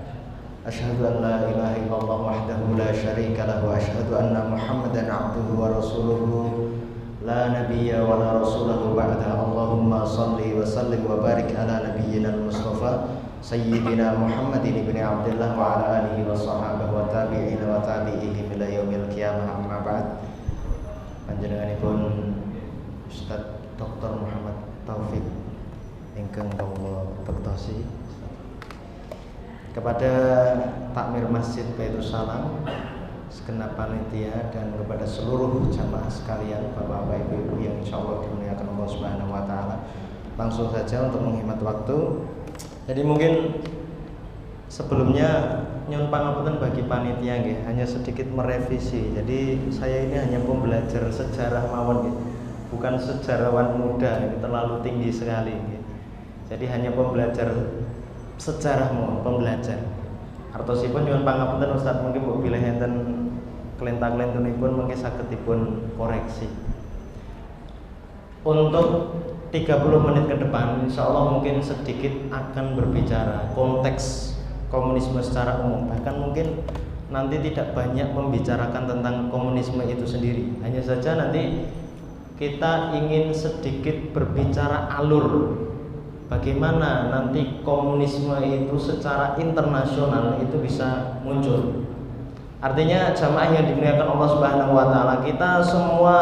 Asyhadu an la ilaha illallah wahdahu la syarika lahu wa asyhadu anna Muhammadan abduhu wa rasuluhu la nabiyya wa la rasulahu ba'da. Allahumma salli wa sallim wa barik ala nabiyyina al-Mustafa Sayyidina Muhammadin ibni Abdullah wa ala alihi wa sahbihi wa tabi'ina wa tabi'ihim ila yaumil qiyamah, amma ba'd. Panjenenganipun Ustaz Dr. Muhammad Taufik ingkang kawula bektosi, kepada takmir Masjid Baitus Salam segenap panitia dan kepada seluruh jamaah sekalian, bapak-bapak, ibu-ibu yang insya Allah dimuliakan Allah Subhanahu wa Ta'ala. Langsung saja untuk menghemat waktu. Jadi mungkin sebelumnya nyun pangapunten bagi panitia nggih, hanya sedikit merevisi. Jadi saya ini hanya pembelajar sejarah mawon nggih. Bukan sejarawan muda, terlalu tinggi sekali nggih. Jadi hanya pembelajar sejarah mawon, pembelajar. Artosipun nyuwun pangapunten Ustaz, mungkin mbok bilih enten kelentang-kelentunipun mungkin saged dipun koreksi. Untuk 30 menit ke depan insya Allah mungkin sedikit akan berbicara konteks komunisme secara umum, bahkan mungkin nanti tidak banyak membicarakan tentang komunisme itu sendiri, hanya saja nanti kita ingin sedikit berbicara alur bagaimana nanti komunisme itu secara internasional itu bisa muncul. Artinya jamaah yang dimuliakan Allah Subhanahu wa Ta'ala, kita semua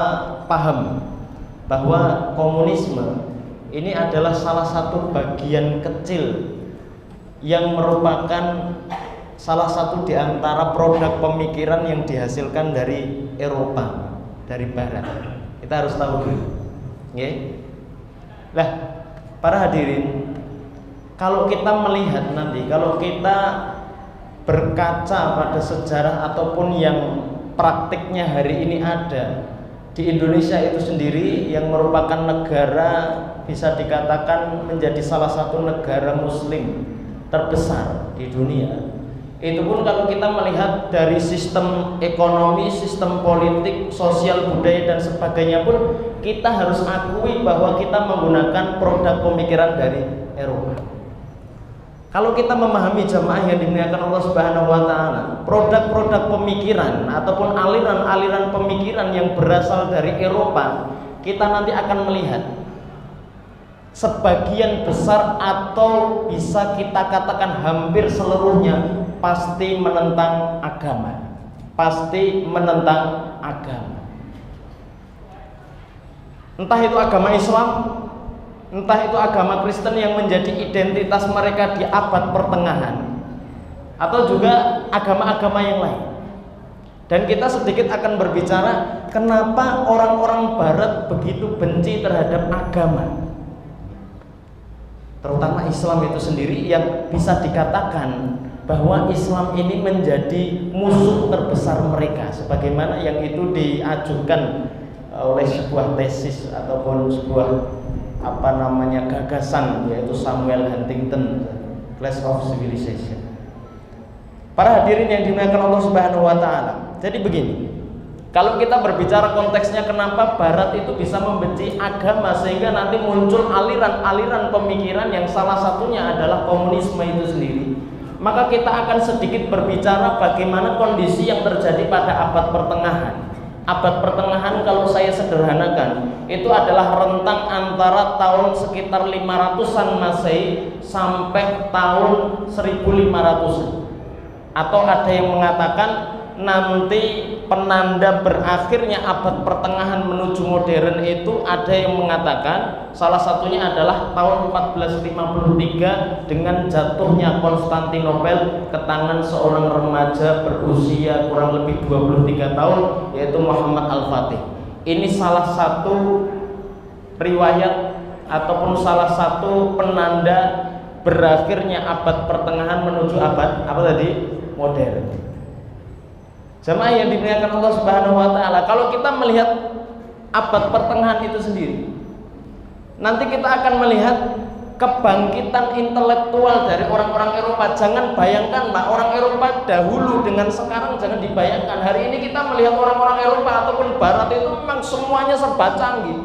paham bahwa komunisme ini adalah salah satu bagian kecil yang merupakan salah satu di antara produk pemikiran yang dihasilkan dari Eropa, dari Barat. Kita harus tahu dulu. Okay? Lah, para hadirin, kalau kita melihat nanti, kalau kita berkaca pada sejarah ataupun yang praktiknya hari ini ada di Indonesia itu sendiri yang merupakan negara bisa dikatakan menjadi salah satu negara muslim terbesar di dunia. Itu pun kalau kita melihat dari sistem ekonomi, sistem politik, sosial, budaya dan sebagainya pun kita harus akui bahwa kita menggunakan produk pemikiran dari Eropa. Kalau kita memahami jamaah yang dimuliakan Allah Subhanahu wa Ta'ala, produk-produk pemikiran ataupun aliran-aliran pemikiran yang berasal dari Eropa, kita nanti akan melihat sebagian besar atau bisa kita katakan hampir seluruhnya pasti menentang agama. Pasti menentang agama. Entah itu agama Islam, entah itu agama Kristen yang menjadi identitas mereka di abad pertengahan, atau juga agama-agama yang lain. Dan kita sedikit akan berbicara kenapa orang-orang Barat begitu benci terhadap agama, terutama Islam itu sendiri yang bisa dikatakan bahwa Islam ini menjadi musuh terbesar mereka, sebagaimana yang itu diajukan oleh sebuah tesis ataupun sebuah gagasan, yaitu Samuel Huntington, Clash of Civilization. Para hadirin yang dimuliakan Allah Subhanahu wa Ta'ala, jadi begini, kalau kita berbicara konteksnya kenapa Barat itu bisa membenci agama sehingga nanti muncul aliran-aliran pemikiran yang salah satunya adalah komunisme itu sendiri, maka kita akan sedikit berbicara bagaimana kondisi yang terjadi pada abad pertengahan. Abad pertengahan kalau saya sederhanakan itu adalah rentang antara tahun sekitar 500-an Masehi sampai tahun 1500-an. Atau ada yang mengatakan nanti penanda berakhirnya abad pertengahan menuju modern itu ada yang mengatakan salah satunya adalah tahun 1453 dengan jatuhnya Konstantinopel ke tangan seorang remaja berusia kurang lebih 23 tahun yaitu Muhammad Al-Fatih. Ini salah satu riwayat ataupun salah satu penanda berakhirnya abad pertengahan menuju abad modern. Jamaah yang dimuliakan Allah Subhanahu wa Ta'ala, kalau kita melihat abad pertengahan itu sendiri, nanti kita akan melihat kebangkitan intelektual dari orang-orang Eropa. Jangan bayangkan Pak, orang Eropa dahulu dengan sekarang jangan dibayangkan. Hari ini kita melihat orang-orang Eropa ataupun Barat itu memang semuanya serba canggih,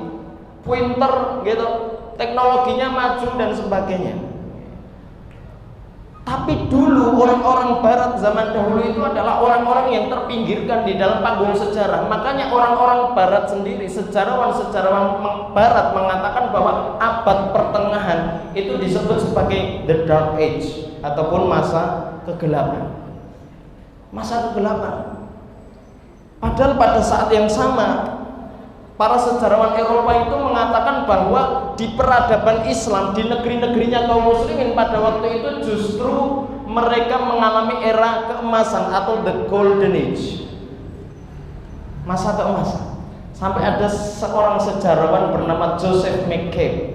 pinter gitu, teknologinya maju dan sebagainya. Tapi dulu orang-orang Barat zaman dahulu itu adalah orang-orang yang terpinggirkan di dalam panggung sejarah. Makanya orang-orang Barat sendiri, sejarawan Barat mengatakan bahwa abad pertengahan itu disebut sebagai the dark age ataupun masa kegelapan. Masa kegelapan. Padahal pada saat yang sama para sejarawan Eropa itu mengatakan bahwa di peradaban Islam di negeri-negerinya kaum muslimin pada waktu itu justru mereka mengalami era keemasan atau the golden age. Masa atau masa? Sampai ada seorang sejarawan bernama Joseph McCabe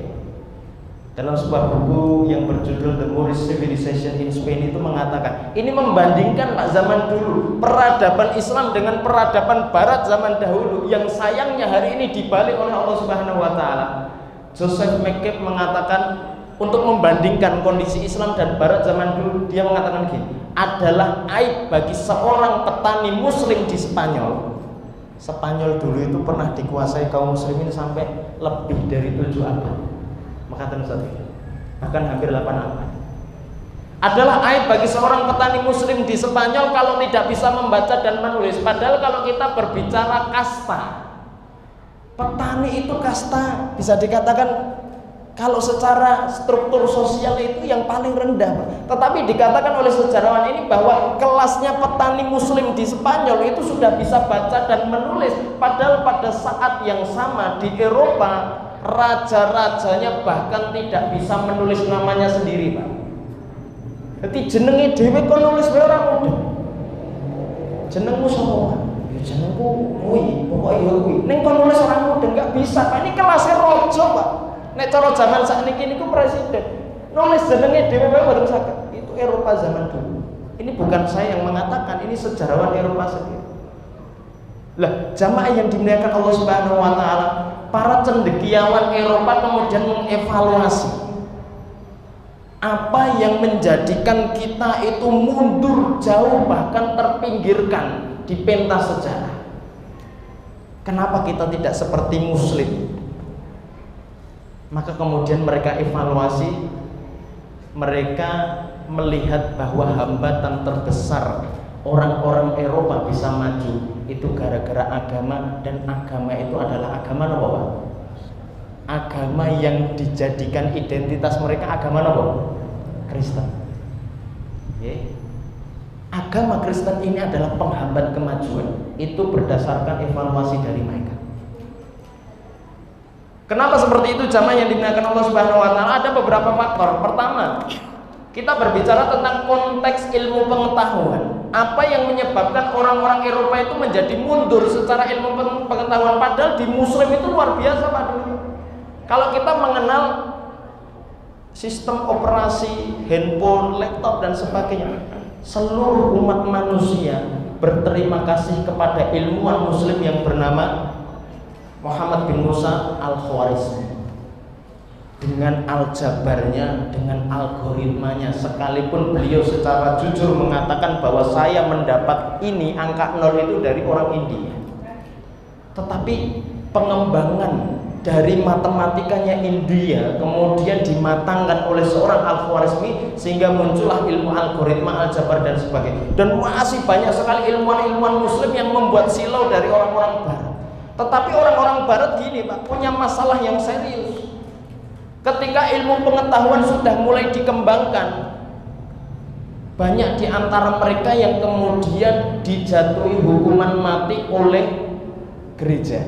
dalam sebuah buku yang berjudul The Moorish Civilization in Spain itu mengatakan, ini membandingkan Pak zaman dulu peradaban Islam dengan peradaban Barat zaman dahulu yang sayangnya hari ini dibalik oleh Allah Subhanahu wa taala. Joseph McCabe mengatakan untuk membandingkan kondisi Islam dan Barat zaman dulu, dia mengatakan gini, adalah aib bagi seorang petani muslim di Spanyol. Spanyol dulu itu pernah dikuasai kaum muslimin sampai lebih dari 7 abad. Maka bahkan hampir 8 abad. Adalah aib bagi seorang petani muslim di Spanyol kalau tidak bisa membaca dan menulis. Padahal kalau kita berbicara kasta, petani itu kasta, bisa dikatakan kalau secara struktur sosial itu yang paling rendah. Tetapi dikatakan oleh sejarawan ini bahwa kelasnya petani muslim di Spanyol itu sudah bisa baca dan menulis. Padahal pada saat yang sama di Eropa, raja-rajanya bahkan tidak bisa menulis namanya sendiri, Pak. Jadi jenenge dhewe kok nulis wae ora mudah. Jenengmu sapa? Ya jenengku kuwi, pokoke ya kuwi. Ning kok nulis ora mudah, enggak bisa, Pak. Ini kelasnya raja, Pak. Nek cara zaman sakniki niku presiden nulis jenenge dhewe wae mboten saged. Itu Eropa zaman dulu. Ini bukan saya yang mengatakan, ini sejarawan Eropa sendiri. Lah, jamaah yang dimuliakan Allah Subhanahu wa taala, para cendekiawan Eropa kemudian mengevaluasi apa yang menjadikan kita itu mundur jauh bahkan terpinggirkan di pentas sejarah. Kenapa kita tidak seperti muslim? Maka kemudian mereka evaluasi, mereka melihat bahwa hambatan terbesar orang-orang Eropa bisa maju itu gara-gara agama, dan agama itu adalah agama apa? Agama yang dijadikan identitas mereka agama apa? Kristen. Agama Kristen ini adalah penghambat kemajuan. Itu berdasarkan evaluasi dari mereka. Kenapa seperti itu jamaah yang dimuliakan Allah Subhanahu wa taala? Ada beberapa faktor. Pertama, kita berbicara tentang konteks ilmu pengetahuan. Apa yang menyebabkan orang-orang Eropa itu menjadi mundur secara ilmu pengetahuan, padahal di muslim itu luar biasa Pak dulu. Kalau kita mengenal sistem operasi, handphone, laptop dan sebagainya, seluruh umat manusia berterima kasih kepada ilmuwan muslim yang bernama Muhammad bin Musa Al-Khwarizmi. Dengan aljabarnya, dengan algoritmanya, sekalipun beliau secara jujur mengatakan bahwa saya mendapat ini angka 0 itu dari orang India, tetapi pengembangan dari matematikanya India kemudian dimatangkan oleh seorang Al-Khwarizmi sehingga muncullah ilmu algoritma, aljabar dan sebagainya. Dan masih banyak sekali ilmuwan-ilmuwan muslim yang membuat silau dari orang-orang barat. Tetapi orang-orang barat gini Pak, punya masalah yang serius. Ketika ilmu pengetahuan sudah mulai dikembangkan, banyak di antara mereka yang kemudian dijatuhi hukuman mati oleh gereja.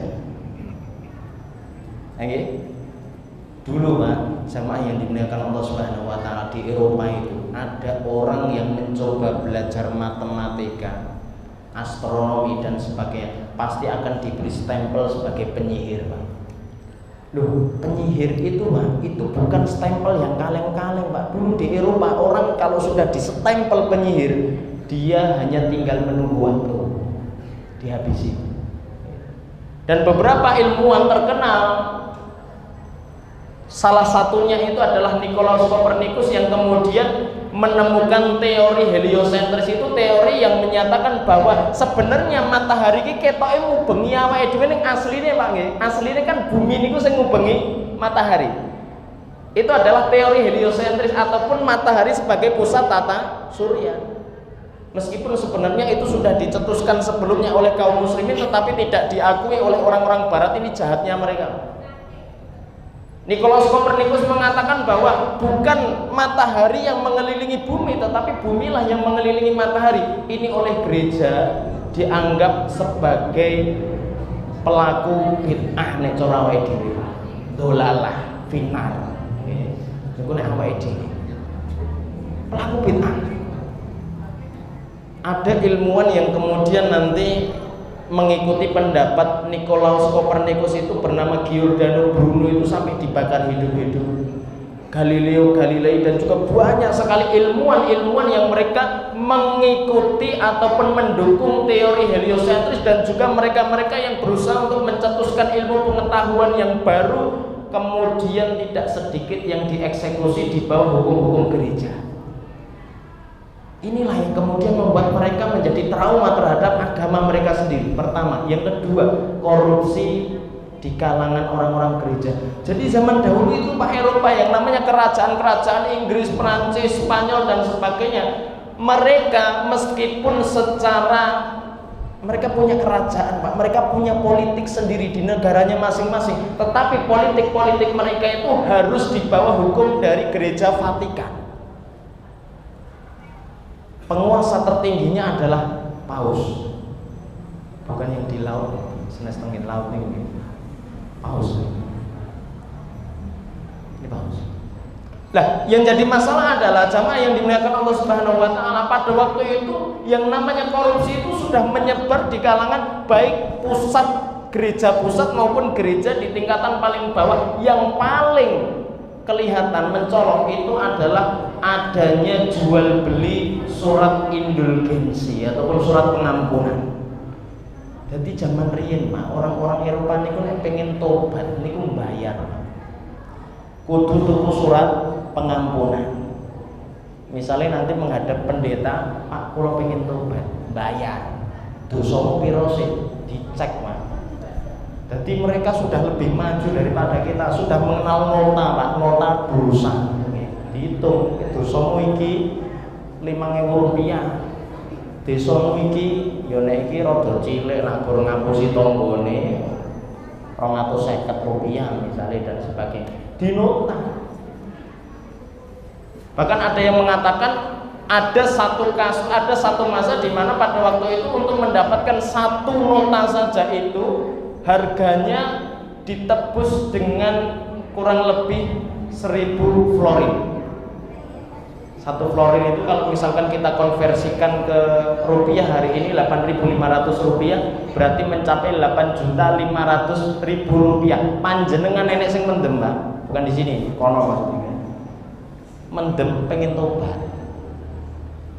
Dulu Pak, jamaah yang dimuliakan Allah Subhanahu wa taala, di Eropa itu ada orang yang mencoba belajar matematika, astronomi dan sebagainya, pasti akan diberi stempel sebagai penyihir Pak. Loh, penyihir itu Pak, itu bukan stempel yang kaleng-kaleng Pak. Dulu di Eropa orang kalau sudah disestempel penyihir, dia hanya tinggal menunggu waktu dihabisi. Dan beberapa ilmuwan terkenal, salah satunya itu adalah Nikolaus Kopernikus yang kemudian menemukan teori heliosentris. Itu teori yang menyatakan bahwa sebenarnya matahari iki ketoke ngubengi awake dhewe ning asline Pak nggih. Asline kan bumi niku sing ngubengi matahari. Itu adalah teori heliosentris ataupun matahari sebagai pusat tata surya. Meskipun sebenarnya itu sudah dicetuskan sebelumnya oleh kaum muslimin, tetapi tidak diakui oleh orang-orang barat. Ini jahatnya mereka. Nikolaus Kopernikus mengatakan bahwa bukan matahari yang mengelilingi bumi, tetapi bumilah yang mengelilingi matahari. Ini oleh gereja dianggap sebagai pelaku bid'ah nek cara awake dhewe. Dolalah finar. Niku nek awake dhewe. Pelaku bid'ah. Ada ilmuwan yang kemudian nanti mengikuti pendapat Nikolaus Kopernikus itu bernama Giordano Bruno itu sampai dibakar hidup-hidup. Galileo Galilei dan juga banyak sekali ilmuwan-ilmuwan yang mereka mengikuti ataupun mendukung teori heliosentris, dan juga mereka-mereka yang berusaha untuk mencetuskan ilmu pengetahuan yang baru, kemudian tidak sedikit yang dieksekusi di bawah hukum-hukum gereja. Inilah yang kemudian membuat mereka menjadi trauma terhadap agama mereka sendiri. Pertama, yang kedua, korupsi di kalangan orang-orang gereja. Jadi zaman dahulu itu Pak, Eropa yang namanya kerajaan-kerajaan Inggris, Perancis, Spanyol dan sebagainya, mereka meskipun secara mereka punya kerajaan Pak, mereka punya politik sendiri di negaranya masing-masing, tetapi politik-politik mereka itu harus di bawah hukum dari gereja Vatikan. Penguasa tertingginya adalah paus, bukan yang di laut, senestengin laut ini, paus. Ini paus. Nah, yang jadi masalah adalah jamaah yang dimuliakan Allah Subhanahu wa taala, pada waktu itu yang namanya korupsi itu sudah menyebar di kalangan baik pusat, gereja pusat maupun gereja di tingkatan paling bawah. Yang paling kelihatan mencolok itu adalah adanya jual beli surat indulgensi ataupun surat pengampunan. Jadi zaman riyen Pak, orang-orang Eropa niku nek pengen tobat niku mbayar. Kudu tuku surat pengampunan. Misalnya nanti menghadap pendeta, Pak kula pengen tobat, bayar. Dosamu piro sih? Dicek Pak. Jadi mereka sudah lebih maju daripada kita, sudah mengenal nota Pak, nota dosa. Dihitung, dosamu iki 5.000 rupiah. Desamu iki ya nek iki rada cilik nak gur ngapusi tanggane 250 rupiah misalnya dan sebagainya. Dinota. Bahkan ada yang mengatakan ada satu kasus, ada satu masa di mana pada waktu itu untuk mendapatkan satu nota saja itu harganya ditebus dengan kurang lebih 1.000 florin. Satu florin itu kalau misalkan kita konversikan ke rupiah hari ini 8.500 rupiah, berarti mencapai 8.500.000 rupiah. Panjenengan nenek sing mendem Mbak, bukan di sini, kono maksudnya. Mendem pengen tobat,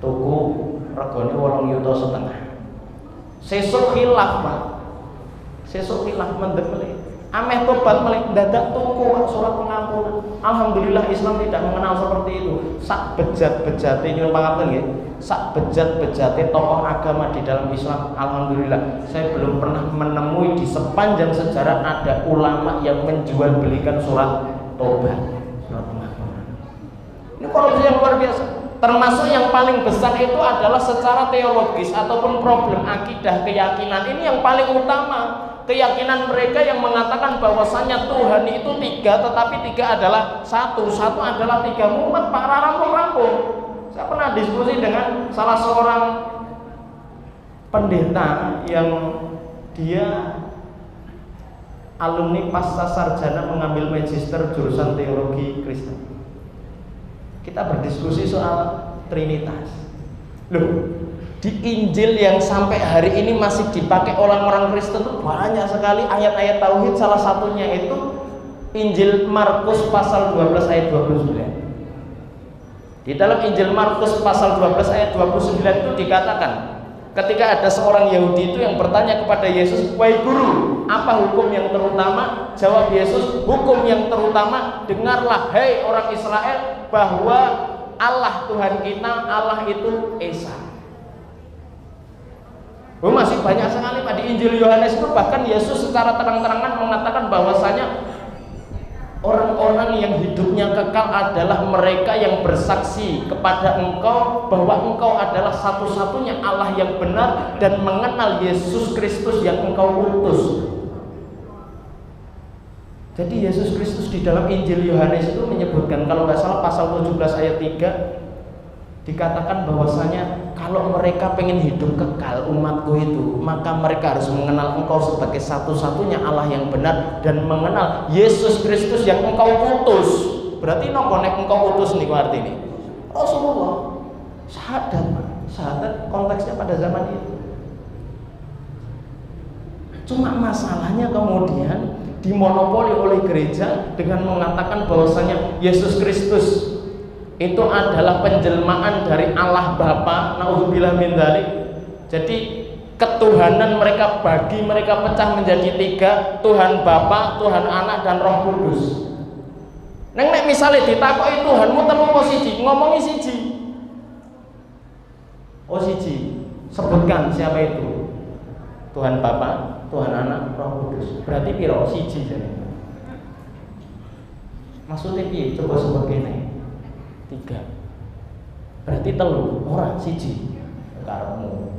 tuku regane 8,5 juta. Sesuk khilaf Pak, sesuk khilaf mendem melih. Ameh tobat melih dadak tuku surat pengampunan. Alhamdulillah Islam tidak mengenal seperti itu. Sak bejat-bejate nyuwun pangapunten nggih. Sak bejat-bejate tokoh agama di dalam Islam, alhamdulillah saya belum pernah menemui di sepanjang sejarah ada ulama yang menjual belikan surat tobat, surat pengampunan. Ini korupsi yang luar biasa. Termasuk yang paling besar itu adalah secara teologis ataupun problem akidah, keyakinan. Ini yang paling utama. Keyakinan mereka yang mengatakan bahwasanya Tuhan itu 3, tetapi 3 adalah 1, 1 adalah 3. Mumet Pak, rampung-rampung. Saya pernah diskusi dengan salah seorang pendeta yang dia alumni pasca sarjana mengambil magister jurusan teologi Kristen. Kita berdiskusi soal Trinitas. Loh, di Injil yang sampai hari ini masih dipakai orang-orang Kristen itu banyak sekali ayat-ayat tauhid. Salah satunya itu Injil Markus pasal 12 ayat 29. Di dalam Injil Markus pasal 12 ayat 29 itu dikatakan, ketika ada seorang Yahudi itu yang bertanya kepada Yesus, "Wahai guru, apa hukum yang terutama?" Jawab Yesus, "Hukum yang terutama, dengarlah hai orang Israel, bahwa Allah Tuhan kita, Allah itu Esa." Masih banyak sekali Pak di Injil Yohanes itu, bahkan Yesus secara terang-terangan mengatakan bahwasanya orang-orang yang hidupnya kekal adalah mereka yang bersaksi kepada engkau bahwa engkau adalah satu-satunya Allah yang benar dan mengenal Yesus Kristus yang engkau utus. Jadi Yesus Kristus di dalam Injil Yohanes itu menyebutkan, kalau nggak salah pasal 17 ayat 3, dikatakan bahwasanya kalau mereka pengen hidup kekal umatku itu, maka mereka harus mengenal engkau sebagai satu-satunya Allah yang benar dan mengenal Yesus Kristus yang engkau utus. Berarti nek engkau utus niku artine Rasulullah. Syahadat konteksnya pada zaman itu. Cuma masalahnya kemudian dimonopoli oleh gereja dengan mengatakan bahwasanya Yesus Kristus itu adalah penjelmaan dari Allah Bapa, naudzubillah min dzalik. Jadi ketuhanan mereka bagi mereka pecah menjadi 3, Tuhan Bapa, Tuhan Anak, dan Roh Kudus. Nek misalnya ditakoki Tuhanmu telu apa siji, ngomongi siji. Oh siji. Sebutkan siapa itu? Tuhan Bapa, Tuhan Anak, Roh Kudus. Berarti piro? Siji jane. Maksudnya piye? Coba sebut kene. 3. Berarti telu, ora siji. Karepmu.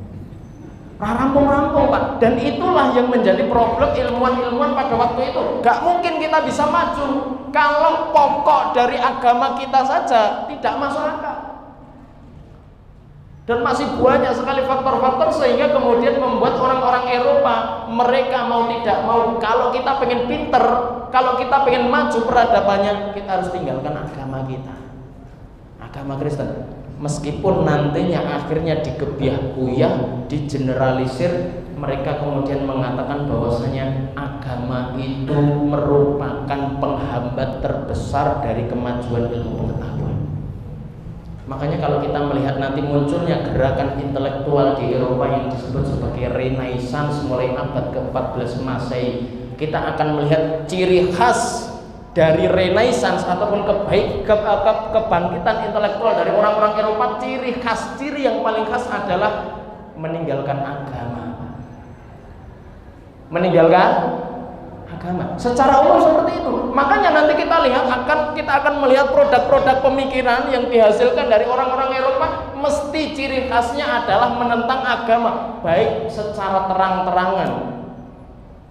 Rampung-rampung Pak, dan itulah yang menjadi problem ilmuwan-ilmuwan pada waktu itu. Gak mungkin kita bisa maju kalau pokok dari agama kita saja tidak masuk akal. Dan masih banyak sekali faktor-faktor sehingga kemudian membuat orang-orang Eropa, mereka mau tidak mau, kalau kita pengen pinter, kalau kita pengen maju peradabannya, kita harus tinggalkan agama kita, agama Kristen. Meskipun nantinya akhirnya digebiah-kuyah, digeneralisir, mereka kemudian mengatakan bahwasanya agama itu merupakan penghambat terbesar dari kemajuan ilmu pengetahuan. Makanya kalau kita melihat nanti munculnya gerakan intelektual di Eropa yang disebut sebagai Renaissance mulai abad ke-14 Masehi, kita akan melihat ciri khas dari Renaissance ataupun kebangkitan intelektual dari orang-orang Eropa. Ciri yang paling khas adalah meninggalkan agama. Meninggalkan agama. Secara umum seperti itu. Makanya nanti kita akan melihat produk-produk pemikiran yang dihasilkan dari orang-orang Eropa, mesti ciri khasnya adalah menentang agama, baik secara terang-terangan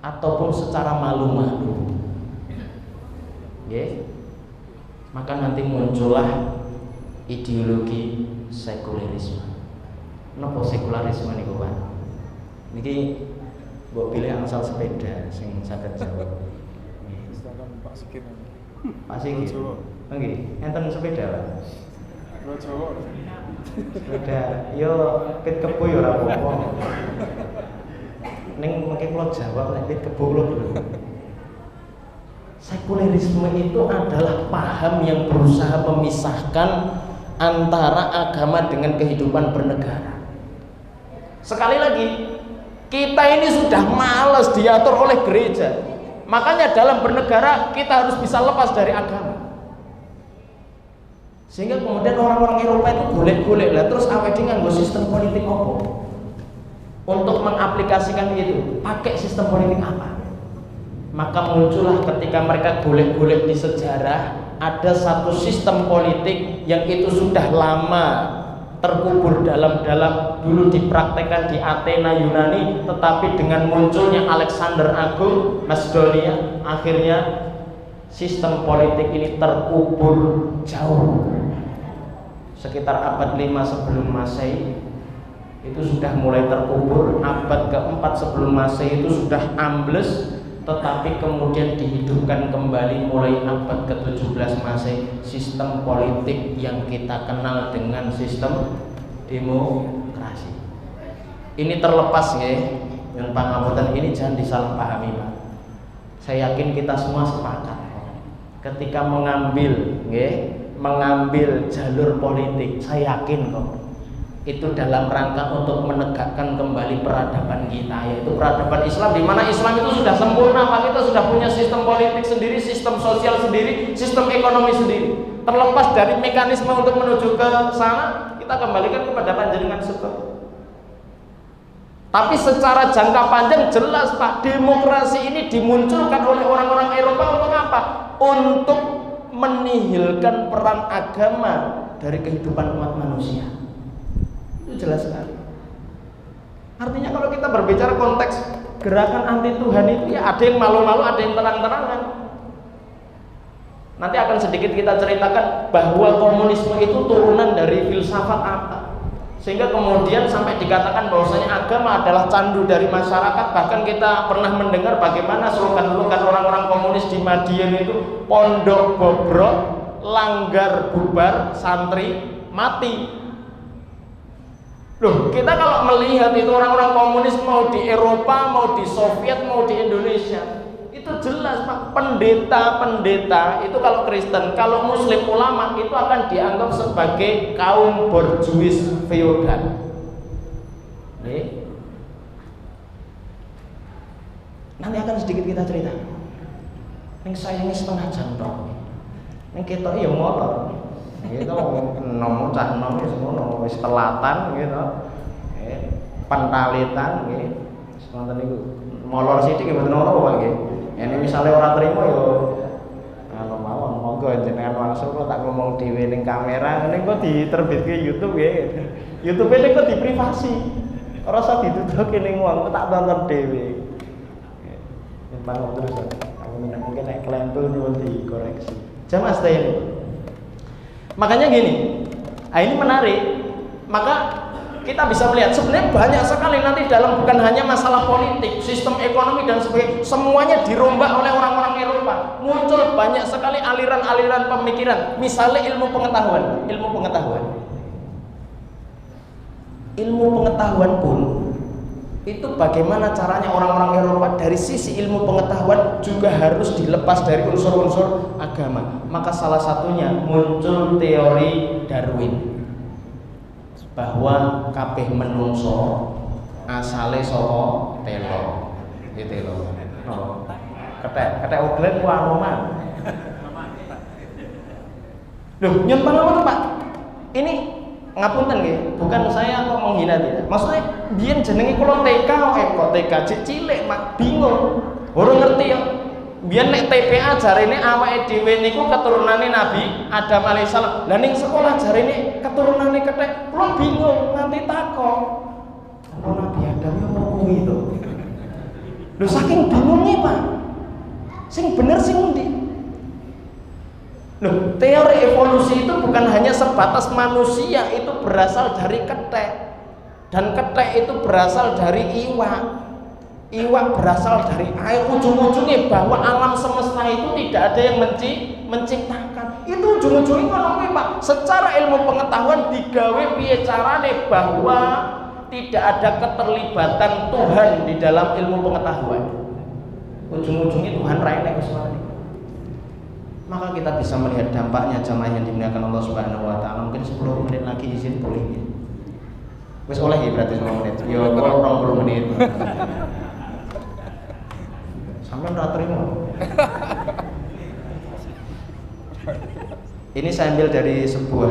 ataupun secara malu-malu. Maka nanti muncullah ideologi sekulerisme. Napa sekularisme niku Pak? Niki mbok pilih angsal sepeda sing saged jawab. Pak Sigit. Pak Sigit. Nggih, enten sepeda Pak. Jawa. Sepeda yo pit kebo yo ora apa-apa. Ning mengke kula jawab nek pit kebo kula dulu. Sekulerisme itu adalah paham yang berusaha memisahkan antara agama dengan kehidupan bernegara. Sekali lagi, kita ini sudah malas diatur oleh gereja. Makanya dalam bernegara kita harus bisa lepas dari agama. Sehingga kemudian orang-orang Eropa itu golek-golek lah, terus awake dhewe nganggo sistem politik apa? Untuk mengaplikasikan itu, pakai sistem politik apa? Maka muncullah ketika mereka golek-golek di sejarah, ada satu sistem politik yang itu sudah lama terkubur dalam-dalam, dulu dipraktekkan di Athena Yunani, tetapi dengan munculnya Alexander Agung Macedonia, akhirnya sistem politik ini terkubur jauh. Sekitar abad 5 sebelum Masehi itu sudah mulai terkubur, abad ke-4 sebelum Masehi itu sudah ambles, tetapi kemudian dihidupkan kembali mulai abad ke-17 Masehi, sistem politik yang kita kenal dengan sistem demokrasi. Ini terlepas ya, yang pangapunten ini jangan disalahpahami Pak. Saya yakin kita semua sepakat ketika mengambil jalur politik, saya yakin kok itu dalam rangka untuk menegakkan kembali peradaban kita, yaitu peradaban Islam, di mana Islam itu sudah sempurna Pak. Kita sudah punya sistem politik sendiri, sistem sosial sendiri, sistem ekonomi sendiri. Terlepas dari mekanisme untuk menuju ke sana, kita kembalikan kepada panjenengan sebab. Tapi secara jangka panjang jelas Pak, demokrasi ini dimunculkan oleh orang-orang Eropa untuk apa? Untuk menihilkan peran agama dari kehidupan umat manusia. Itu jelas sekali. Artinya kalau kita berbicara konteks gerakan anti Tuhan itu, ya ada yang malu-malu, ada yang terang-terangan. Nanti akan sedikit kita ceritakan bahwa komunisme itu turunan dari filsafat apa, sehingga kemudian sampai dikatakan bahwasanya agama adalah candu dari masyarakat. Bahkan kita pernah mendengar bagaimana slogan-slogan orang-orang komunis di Madiun itu, pondok bobrok, langgar bubar, santri mati. Loh, kita kalau melihat itu orang-orang komunis mau di Eropa, mau di Soviet, mau di Indonesia, itu jelas Pak, pendeta-pendeta itu kalau Kristen, kalau Muslim ulama itu akan dianggap sebagai kaum borjuis feodal. Nih, nanti akan sedikit kita cerita. Yang sayangnya setengah jam dong. Yang kita iya motor. Gitu nom cah nom semono wis telatan gitu. Pentalitan nggih. Wonten niku molor sithik mboten ora Pak nggih. Ini misalnya orang terima yo kalau mawon monggo jenengan langsung kok tak ngomong dhewe ning kamera ngene kok diterbitke YouTube nggih. YouTube ini kok diprivasi. Ora usah ditutup ning wong kok tak tonton dhewe. Nyempang terus. Aku mungkin nek klentul nyuwun dikoreksi. Jamaah sekalian. Makanya gini, ini menarik. Maka kita bisa melihat sebenarnya banyak sekali nanti dalam bukan hanya masalah politik, sistem ekonomi dan sebagainya, semuanya dirombak oleh orang-orang Eropa. Muncul banyak sekali aliran-aliran pemikiran. Misalnya ilmu pengetahuan. Ilmu pengetahuan pun itu bagaimana caranya orang-orang Eropa dari sisi ilmu pengetahuan juga harus dilepas dari unsur-unsur agama. Maka salah satunya muncul teori Darwin bahwa kabeh menungso asale saka telo. Gitu lho. Oh. Kethek oglen ku anoman. Loh, nyempang apa tuh Pak? Ini ngapunten nggih, bukan saya kok menghina dia. Maksudnya biyen jenenge kula TK kok TK cilik mak bingung. Ora ngerti ya. Biyen nek TPA jarene awake dhewe niku keturunane Nabi Adam alaihissalam. Lah ning sekolah jarene keturunane kethek. Kula bingung nganti takok. Apa Nabi Adam yo kuwi to? Lho saking bingungnya Pak. Sing bener sing endi? Loh, teori evolusi itu bukan hanya sebatas manusia itu berasal dari kethek, dan kethek itu berasal dari iwak, iwak berasal dari air. Ujung-ujungnya bahwa alam semesta itu tidak ada yang menciptakan. Itu ujung-ujungnya ngono Pak. Secara ilmu pengetahuan digawe piye carane bahwa tidak ada keterlibatan Tuhan di dalam ilmu pengetahuan. Ujung-ujungnya Tuhan raine wis mati. Maka kita bisa melihat dampaknya jamaah yang dimuliakan Allah Subhanahu wa taala. Mungkin 10 menit lagi izin boleh ya. Wis oleh ya berarti 10 menit. Yo 20 menit. Sampai ora terima. Ini saya ambil dari sebuah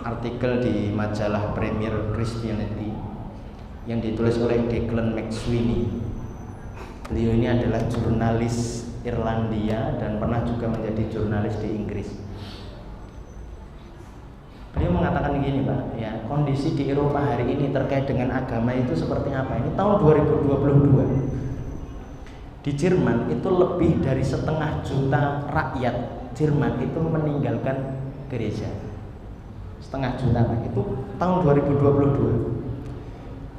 artikel di majalah Premier Christianity yang ditulis oleh Declan McSweeney. Beliau ini adalah jurnalis Irlandia dan pernah juga menjadi jurnalis di Inggris. Beliau mengatakan begini Pak, ya, kondisi di Eropa hari ini terkait dengan agama itu seperti apa? Ini tahun 2022. Di Jerman itu lebih dari 500.000 rakyat Jerman itu meninggalkan gereja. 500.000 Pak, itu tahun 2022.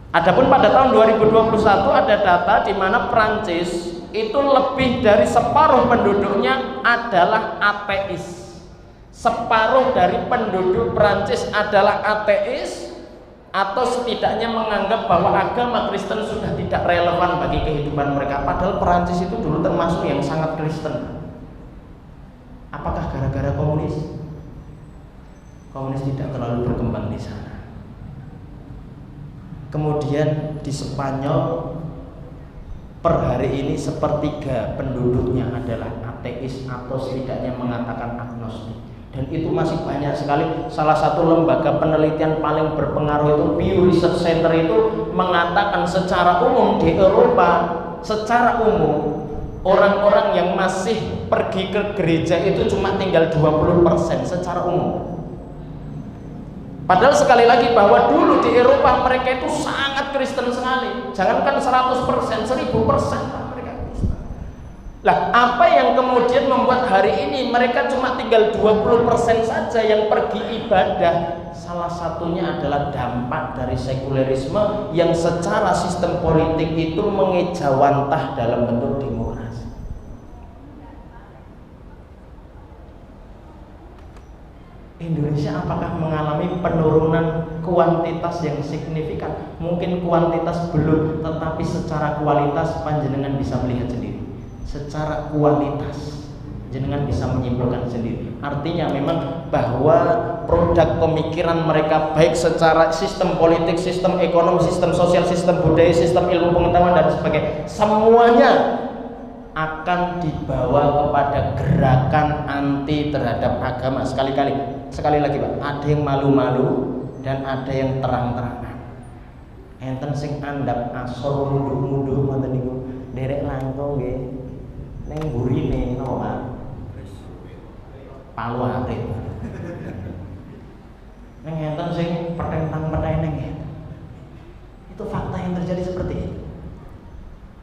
Adapun pada tahun 2021 ada data di mana Prancis itu lebih dari separuh penduduknya adalah ateis. Separuh dari penduduk Prancis adalah ateis atau setidaknya menganggap bahwa agama Kristen sudah tidak relevan bagi kehidupan mereka. Padahal Prancis itu dulu termasuk yang sangat Kristen. Apakah gara-gara komunis? Komunis tidak terlalu berkembang di sana. Kemudian di Spanyol per hari ini sepertiga penduduknya adalah ateis atau setidaknya mengatakan agnostik, dan itu masih banyak sekali. Salah satu lembaga penelitian paling berpengaruh itu Pew Research Center itu mengatakan secara umum di Eropa, secara umum orang-orang yang masih pergi ke gereja itu cuma tinggal 20% secara umum. Padahal sekali lagi bahwa dulu di Eropa mereka itu sangat Kristen sekali. Jangankan 100%, 1000% mereka Kristen. Lah, apa yang kemudian membuat hari ini mereka cuma tinggal 20% saja yang pergi ibadah? Salah satunya adalah dampak dari sekulerisme yang secara sistem politik itu mengejawantah dalam bentuk demokrasi. Indonesia apakah mengalami penurunan kuantitas yang signifikan? Mungkin kuantitas belum, tetapi secara kualitas panjenengan bisa melihat sendiri. Secara kualitas jenengan bisa menyimpulkan sendiri. Artinya memang bahwa produk pemikiran mereka baik secara sistem politik, sistem ekonomi, sistem sosial, sistem budaya, sistem ilmu pengetahuan dan sebagainya, semuanya akan dibawa kepada gerakan anti terhadap agama. Sekali lagi Pak, ada yang malu-malu dan ada yang terang-terangan. Enten sing andap asor munduh-munduh ngoten niku nderek langkung nggih ning burine napa Pak? Palu arit. Ning enten sing petentang-peteng nggih. Itu fakta yang terjadi seperti itu.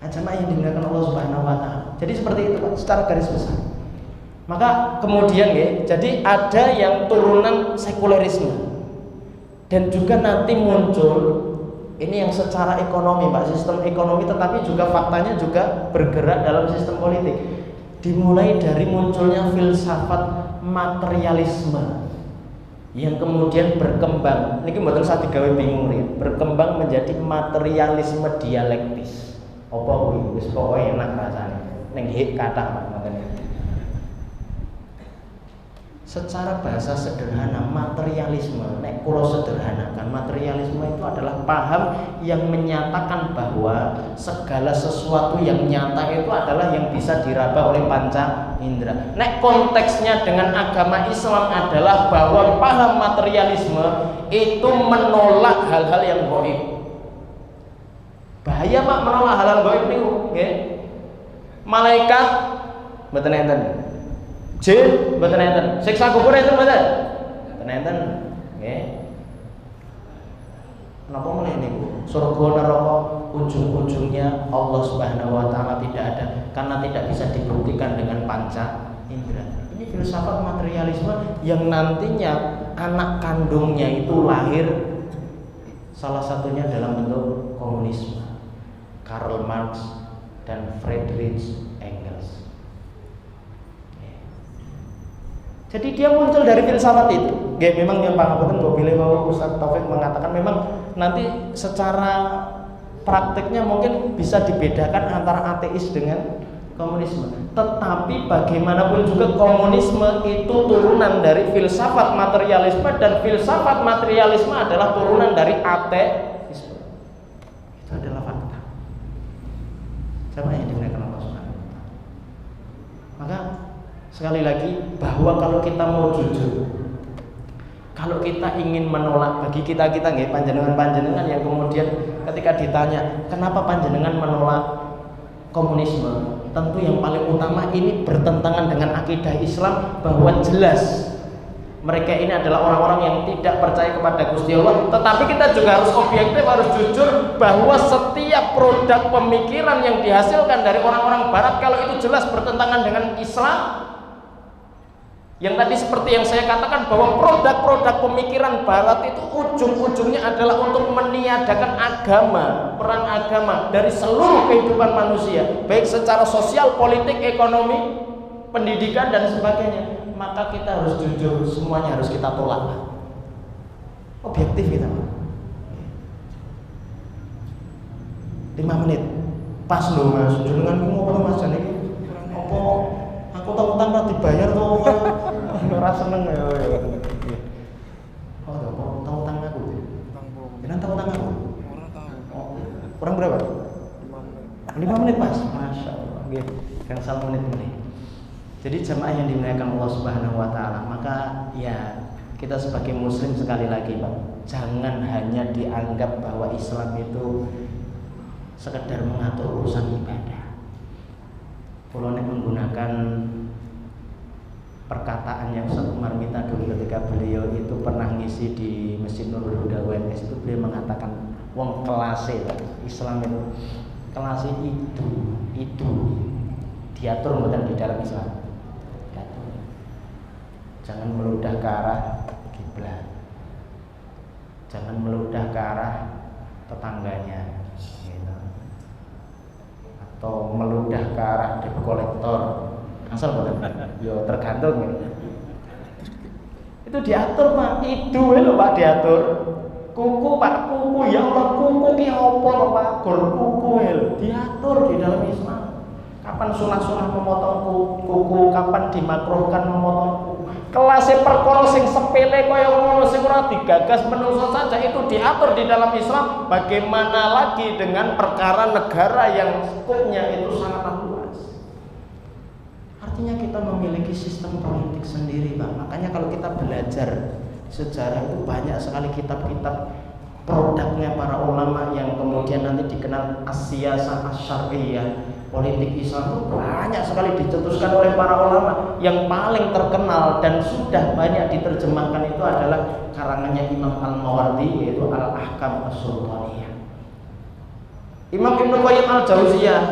Jamaah yang dimuliakan Allah Subhanahu wa taala. Jadi seperti itu Pak, secara garis besar. Maka kemudian ya, jadi ada yang turunan sekulerisme. Dan juga nanti muncul ini yang secara ekonomi Pak, sistem ekonomi, tetapi juga faktanya juga bergerak dalam sistem politik. Dimulai dari munculnya filsafat materialisme yang kemudian berkembang. Niki mboten usah digawe bingung ya. Berkembang menjadi materialisme dialektis. Apa kuwi wis pokoke enak rasane. Ning hik kathah Pak ngoten. Secara bahasa sederhana, materialisme, nek kula sederhanakan, materialisme itu adalah paham yang menyatakan bahwa segala sesuatu yang nyata itu adalah yang bisa diraba oleh panca indera. Nek konteksnya dengan agama Islam adalah bahwa paham materialisme itu menolak hal-hal yang gaib. Bahaya Pak menolak hal-hal gaib niku, nggih. Malaikat mboten enten. Jin mboten enten. Siksa kubur enten mboten? Mboten enten. Nggih. Napa meneh niku? Surga neraka ujung-ujungnya Allah Subhanahu wa taala tidak ada karena tidak bisa dibuktikan dengan panca indera. Ini filsafat materialisme yang nantinya anak kandungnya itu lahir salah satunya dalam bentuk komunisme. Karl Marx dan Friedrich Engels. Jadi dia muncul dari filsafat itu. Memang yang pangapunten mbok bilih bahwa Ustaz Taufik mengatakan memang nanti secara prakteknya mungkin bisa dibedakan antara ateis dengan komunisme. Tetapi bagaimanapun juga komunisme itu turunan dari filsafat materialisme dan filsafat materialisme adalah turunan dari ateisme. Itu adalah fakta. Sama yang dimuliakan Allah Subhanahu wa taala. Maka sekali lagi bahwa kalau kita mau jujur, kalau kita ingin menolak, bagi kita nggih panjenengan yang kemudian ketika ditanya kenapa panjenengan menolak komunisme, tentu yang paling utama ini bertentangan dengan akidah Islam bahwa jelas mereka ini adalah orang-orang yang tidak percaya kepada Gusti Allah. Tetapi kita juga harus objektif, harus jujur bahwa setiap produk pemikiran yang dihasilkan dari orang-orang Barat kalau itu jelas bertentangan dengan Islam, yang tadi seperti yang saya katakan bahwa produk-produk pemikiran Barat itu ujung-ujungnya adalah untuk meniadakan agama, peran agama dari seluruh kehidupan manusia, baik secara sosial, politik, ekonomi, pendidikan dan sebagainya. Maka kita harus jujur, semuanya harus kita tolak. Objektif kita. 5 menit. Pas loh Mas, jenengan ki ngopo Mas jane iki? Apa aku tahu tanpa dibayar tuh ora seneng ya. Oh, apa tahu utang aku? Jangan tahu utang aku. Ora tahu. Kurang berapa? 5 menit Mas. Masyaallah. Nggih, kan 1 menit. Jadi jamaah yang dimuliakan Allah Subhanahu wa taala, maka ya kita sebagai muslim sekali lagi Pak, jangan hanya dianggap bahwa Islam itu sekedar mengatur urusan ibadah. Kalau menggunakan perkataan yang Ustaz Umar Mita dulu ketika beliau itu pernah ngisi di Masjid Nurul Huda WMS itu, beliau mengatakan wong kelase Islam itu kelase itu diatur bukan di dalam Islam. Jangan meludah ke arah kiblat, jangan meludah ke arah tetangganya, gitu. Atau meludah ke arah debt kolektor, asal bukan? Yo tergantung. Gitu. Itu diatur Pak, itu lho Pak diatur. Kuku Pak, kuku ya Allah, kuku ki apa lho Pak? Gor kuku lho diatur di dalam Islam. Kapan sunah-sunah memotong kuku, kapan dimakruhkan memotong kuku. Kelasé perkara sing sepele kaya ngono sing ora digagas menungso saja itu diatur di dalam Islam. Bagaimana lagi dengan perkara negara yang skupnya itu sangat luas. Artinya kita memiliki sistem politik sendiri Pak. Makanya kalau kita belajar sejarah itu banyak sekali kitab-kitab produknya para ulama yang kemudian nanti dikenal as-siyasah asy-syar'iyyah. Politik Islam itu banyak sekali dicetuskan oleh para ulama. Yang paling terkenal dan sudah banyak diterjemahkan itu adalah karangannya Imam Al-Mawardi, yaitu Al-Ahkam As-Sultaniyah. Imam Ibnu Qayyim Al-Jauziyah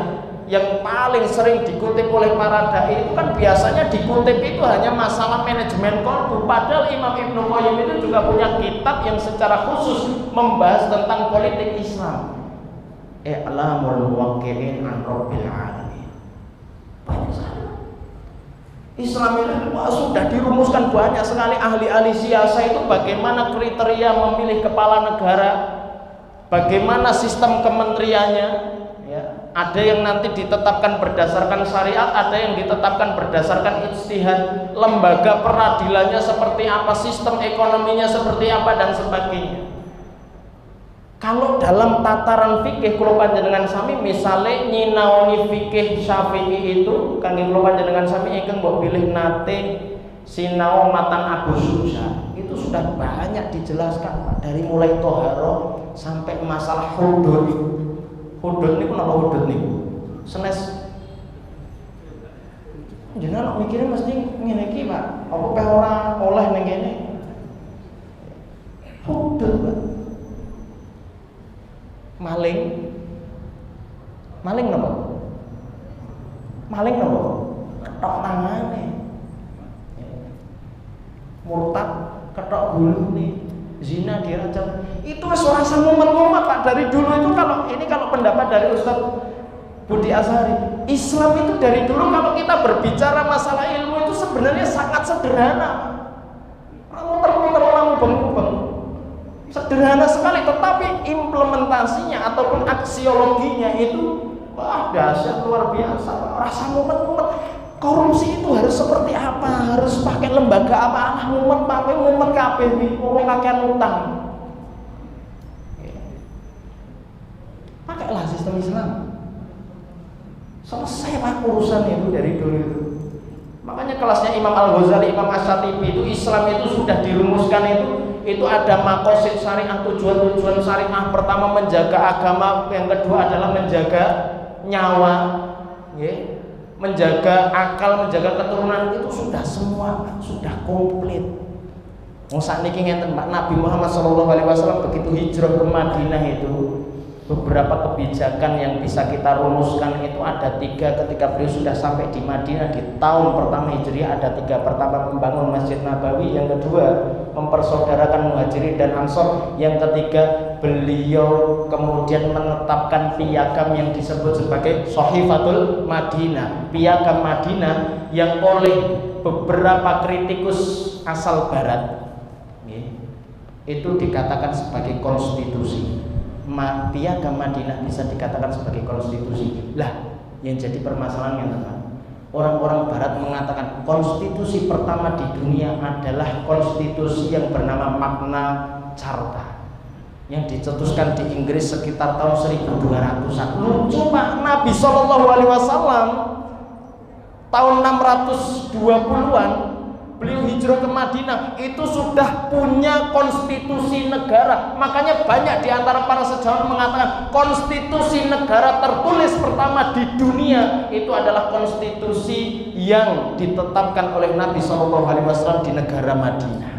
yang paling sering dikutip oleh para dai itu kan biasanya dikutip itu hanya masalah manajemen kolbu, padahal Imam Ibnu Qayyim itu juga punya kitab yang secara khusus membahas tentang politik Islam. I'lamul muwaqqi'in an rabbil alamin. Banyak sekali. Islam itu sudah dirumuskan banyak sekali ahli-ahli siasa itu bagaimana kriteria memilih kepala negara, bagaimana sistem kementeriannya, ya. Ada yang nanti ditetapkan berdasarkan syariat, ada yang ditetapkan berdasarkan ijtihad, lembaga peradilannya seperti apa, sistem ekonominya seperti apa dan sebagainya. Kalau dalam tataran fikih kula panjenengan sami misale nyinaoni fikih Syafi'i itu kangge kula panjenengan sami ingkang mbok pilih nate sinau matan Abu Suja itu sudah banyak dijelaskan Pak, dari mulai toharo sampai masalah hudud. Hudud niku napa hudud niku? Senes jenengan mikirnya mesti ngene iki Pak, apa pe ora oleh ning kene? Hudud Pak. Maling napa? Maling napa? Ketok tangane. Murtad ketok gulune. Zina dirajam. Itu wis ora mumet-mumet Pak dari dulu itu. Kalau pendapat dari Ustaz Budi Azhari, Islam itu dari dulu kalau kita berbicara masalah ilmu itu sebenarnya sangat sederhana. Muter-muter orang mubeng-mubeng. Sederhana sekali, tetapi implementasinya ataupun aksiologinya itu wah dahsyat luar biasa. Rasa mumet-mumet. Korupsi itu harus seperti apa? Harus pakai lembaga apa? Mumet kabeh iki, wong kakean utang. Pakailah sistem Islam. Selesai Pak urusan itu dari dulu itu. Makanya kelasnya Imam Al-Ghazali, Imam Asy-Syatibi itu Islam itu sudah dirumuskan itu ada maqasid syariah, tujuan-tujuan syariah. Pertama menjaga agama, yang kedua adalah menjaga nyawa, menjaga akal, menjaga keturunan. Itu sudah semua, sudah komplit. Sakniki ngenten Pak, Nabi Muhammad SAW begitu hijrah ke Madinah itu beberapa kebijakan yang bisa kita rumuskan itu ada 3 ketika beliau sudah sampai di Madinah di tahun pertama Hijriah. Ada 3. Pertama membangun Masjid Nabawi, yang kedua mempersaudarakan Muhajirin dan Ansor, yang ketiga beliau kemudian menetapkan piagam yang disebut sebagai Sahifatul Madinah, piagam Madinah yang oleh beberapa kritikus asal barat itu dikatakan sebagai konstitusi. Piagam Madinah bisa dikatakan sebagai konstitusi. Lah, yang jadi permasalahan yang orang-orang barat mengatakan konstitusi pertama di dunia adalah konstitusi yang bernama Magna Carta yang dicetuskan di Inggris sekitar tahun 1200-an. Lucu Pak, Nabi SAW tahun 620-an beliau hijrah ke Madinah itu sudah punya konstitusi negara. Makanya banyak di antara para sejarawan mengatakan konstitusi negara tertulis pertama di dunia itu adalah konstitusi yang ditetapkan oleh Nabi SAW di negara Madinah.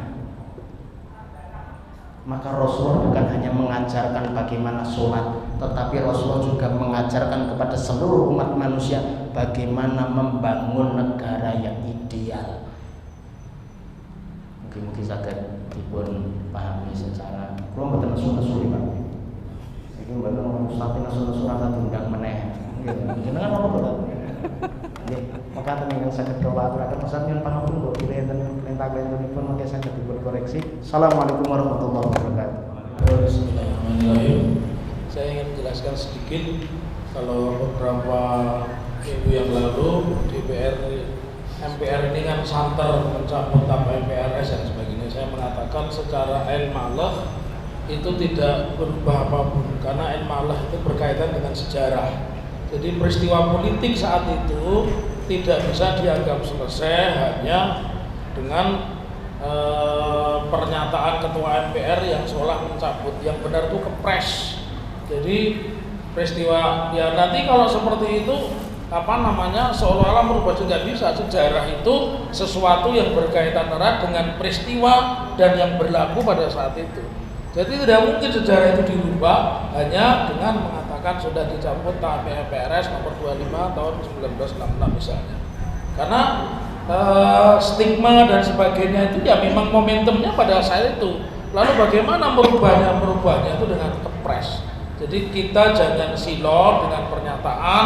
Maka Rasulullah bukan hanya mengajarkan bagaimana sholat, tetapi Rasulullah juga mengajarkan kepada seluruh umat manusia bagaimana membangun negara yang ideal. Mungkin saged dipun pahami secara kula mboten nesu-nesu Pak. Iki mboten ustaz nesu-nesu ora diundang meneh. Nggih, jenengan apa to, Pak? Nggih, maka temen saged kula aturaken Ustaz nyuwun pangapunten kula pilih enten lintah-lintunipun mangke saged dipun koreksi. Assalamualaikum warahmatullahi wabarakatuh. Bismillahirrahmanirrahim. Saya ingin menjelaskan sedikit kalau beberapa minggu yang lalu MPR ini kan santer mencabut MPRS dan sebagainya. Saya mengatakan secara ilmalah itu tidak berubah apapun karena ilmalah itu berkaitan dengan sejarah. Jadi peristiwa politik saat itu tidak bisa dianggap selesai hanya dengan pernyataan ketua MPR yang seolah mencabut, yang benar itu kepres. Jadi peristiwa ya nanti kalau seperti itu seolah-olah merubah juga bisa. Sejarah itu sesuatu yang berkaitan erat dengan peristiwa dan yang berlaku pada saat itu. Jadi tidak mungkin sejarah itu dirubah hanya dengan mengatakan sudah dicabut MPRS nomor 25 tahun 1966 misalnya. Karena stigma dan sebagainya itu ya memang momentumnya pada saat itu. Lalu bagaimana merubahnya itu dengan kepres. Jadi kita jangan silap dengan pernyataan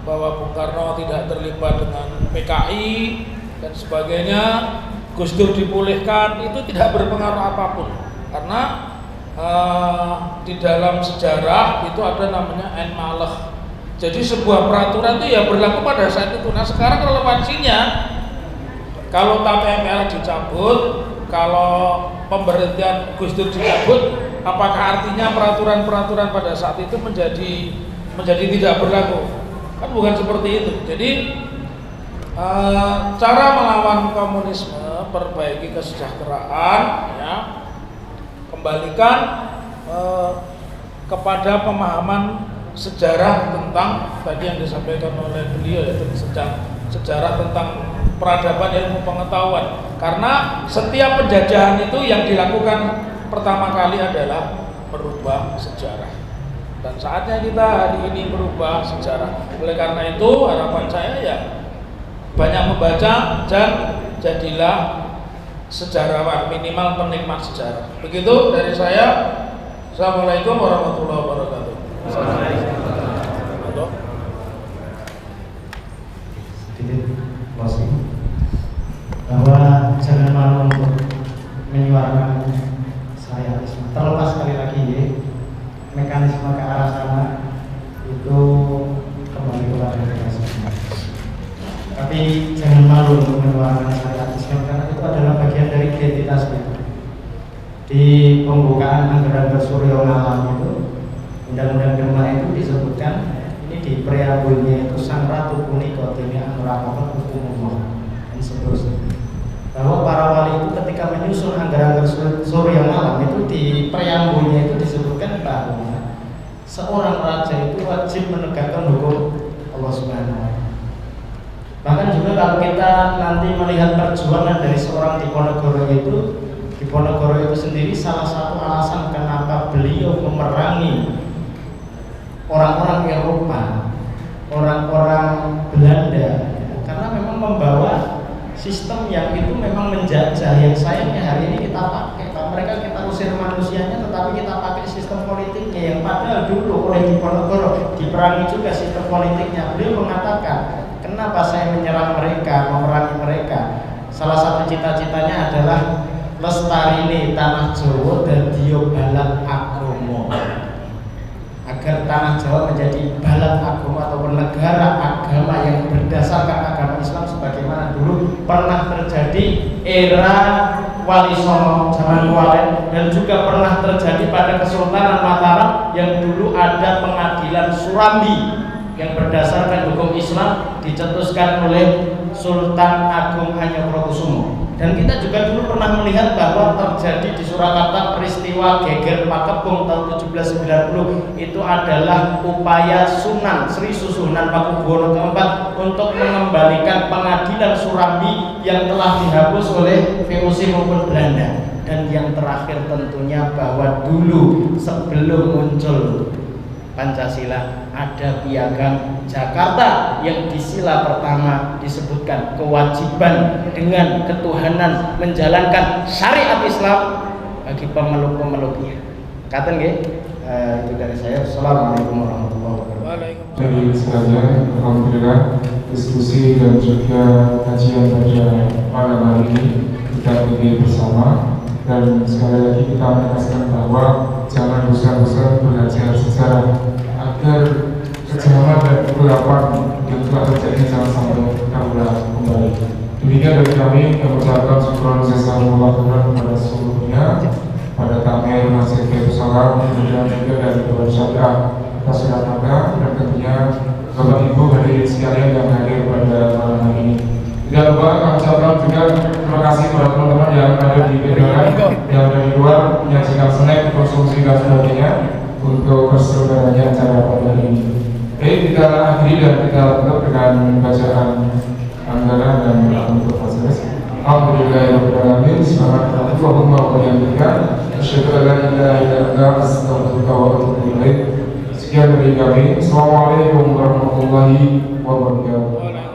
bahwa Bung Karno tidak terlibat dengan PKI dan sebagainya, Gus Dur dipulihkan, itu tidak berpengaruh apapun karena di dalam sejarah itu ada namanya ilmalah. Jadi sebuah peraturan itu ya berlaku pada saat itu. Nah sekarang relevansinya kalau MPR dicabut, kalau pemberhentian Gus Dur dicabut, apakah artinya peraturan-peraturan pada saat itu menjadi tidak berlaku? Kan bukan seperti itu. Jadi cara melawan komunisme, perbaiki kesejahteraan, ya, kembalikan kepada pemahaman sejarah tentang tadi yang disampaikan oleh beliau, yaitu sejarah tentang peradaban ilmu pengetahuan. Karena setiap penjajahan itu yang dilakukan pertama kali adalah merubah sejarah. Dan saatnya kita hari ini merubah sejarah. Oleh karena itu harapan saya ya banyak membaca dan jadilah sejarawan, minimal penikmat sejarah. Begitu dari saya. Assalamualaikum warahmatullahi wabarakatuh. Sedikit closing bahwa jangan malu untuk menyuarakan saya terlepas sekali lagi ya, mekanisme ke arah sana itu kembali kepada kita semua. Tapi jangan malu untuk menyuarakan syariat Islam karena itu adalah bagian dari identitas kita. Di pembukaan anggaran Suryo Malam itu Undang-Undang Kelima itu disebutkan ini di preambulnya itu sang ratu punika dene anuraken hukum dan seterusnya. Bahwa para wali itu ketika menyusun anggaran Suryo Malam itu di preambulnya itu disebutkan bahwa seorang raja itu wajib menegakkan hukum Allah Subhanahu wa Ta'ala. Bahkan juga kalau kita nanti melihat perjuangan dari seorang Diponegoro itu sendiri, salah satu alasan kenapa beliau memerangi orang-orang Eropa, orang-orang Belanda, karena memang membawa sistem yang itu memang menjajah, yang sayangnya hari ini kita pakai. Mereka kita usir manusianya, tetapi kita pakai sistem politiknya yang padahal dulu oleh Diponegoro diperangi juga sistem politiknya. Beliau mengatakan, kenapa saya menyerang mereka, memerangi mereka? Salah satu cita-citanya adalah lestarine tanah Jawa dan dia balat agomo, agar tanah Jawa menjadi balat agama atau negara agama yang berdasarkan agama Islam sebagaimana dulu pernah terjadi era Wali Songo zaman Kualen, dan juga pernah terjadi pada Kesultanan Mataram yang dulu ada pengadilan Surambi yang berdasarkan hukum Islam dicetuskan oleh Sultan Agung Hanyokrokusumo. Dan kita juga dulu pernah melihat bahwa terjadi di Surakarta peristiwa geger Pakepung tahun 1790. Itu adalah upaya Sunan Sri Susunan Pakubuwono keempat untuk mengembalikan pengadilan Surambi yang telah dihapus oleh VOC maupun Belanda. Dan yang terakhir tentunya bahwa dulu sebelum muncul Pancasila ada Piagam Jakarta yang di sila pertama disebutkan kewajiban dengan ketuhanan menjalankan syariat Islam bagi pemeluk-pemeluknya. Katen nggih, itu dari saya. Assalamualaikum warahmatullahi wabarakatuh. Dari sekalian, alhamdulillah diskusi dan juga kajian pada malam hari ini kita ikuti bersama, dan sekali lagi kita menegaskan bahwa jangan bosan-bosan belajar sejarah agar kejaman dan kegelapan yang telah terjadi jangan sampai terulang kembali. Demikian dari kami mengucapkan syukur jazakumullah khairan kepada seluruhnya, pada Tamir Masjid Salam, kemudian juga dari Bapak Syariah Masyarakat, dan tentunya Bapak Ibu hadirin sekalian yang hadir pada malam hari ini. Tidak lupa kami ucapkan juga terima kasih kepada teman-teman yang ada di Bedara, yang dari luar menyajikan snack, konsumsi dan sebagainya untuk keselenggaranya acara pada hari ini. Oke, kita akhiri dan kita tutup dengan bacaan anggaran dan untuk proses. Alhamdulillahirobbilalamin. Subhanakallahumma wa bihamdika, asyhadu an la ilaha illa anta, astaghfiruka wa atubu ilaik. Sekian dari kami. Assalamualaikum warahmatullahi wabarakatuh.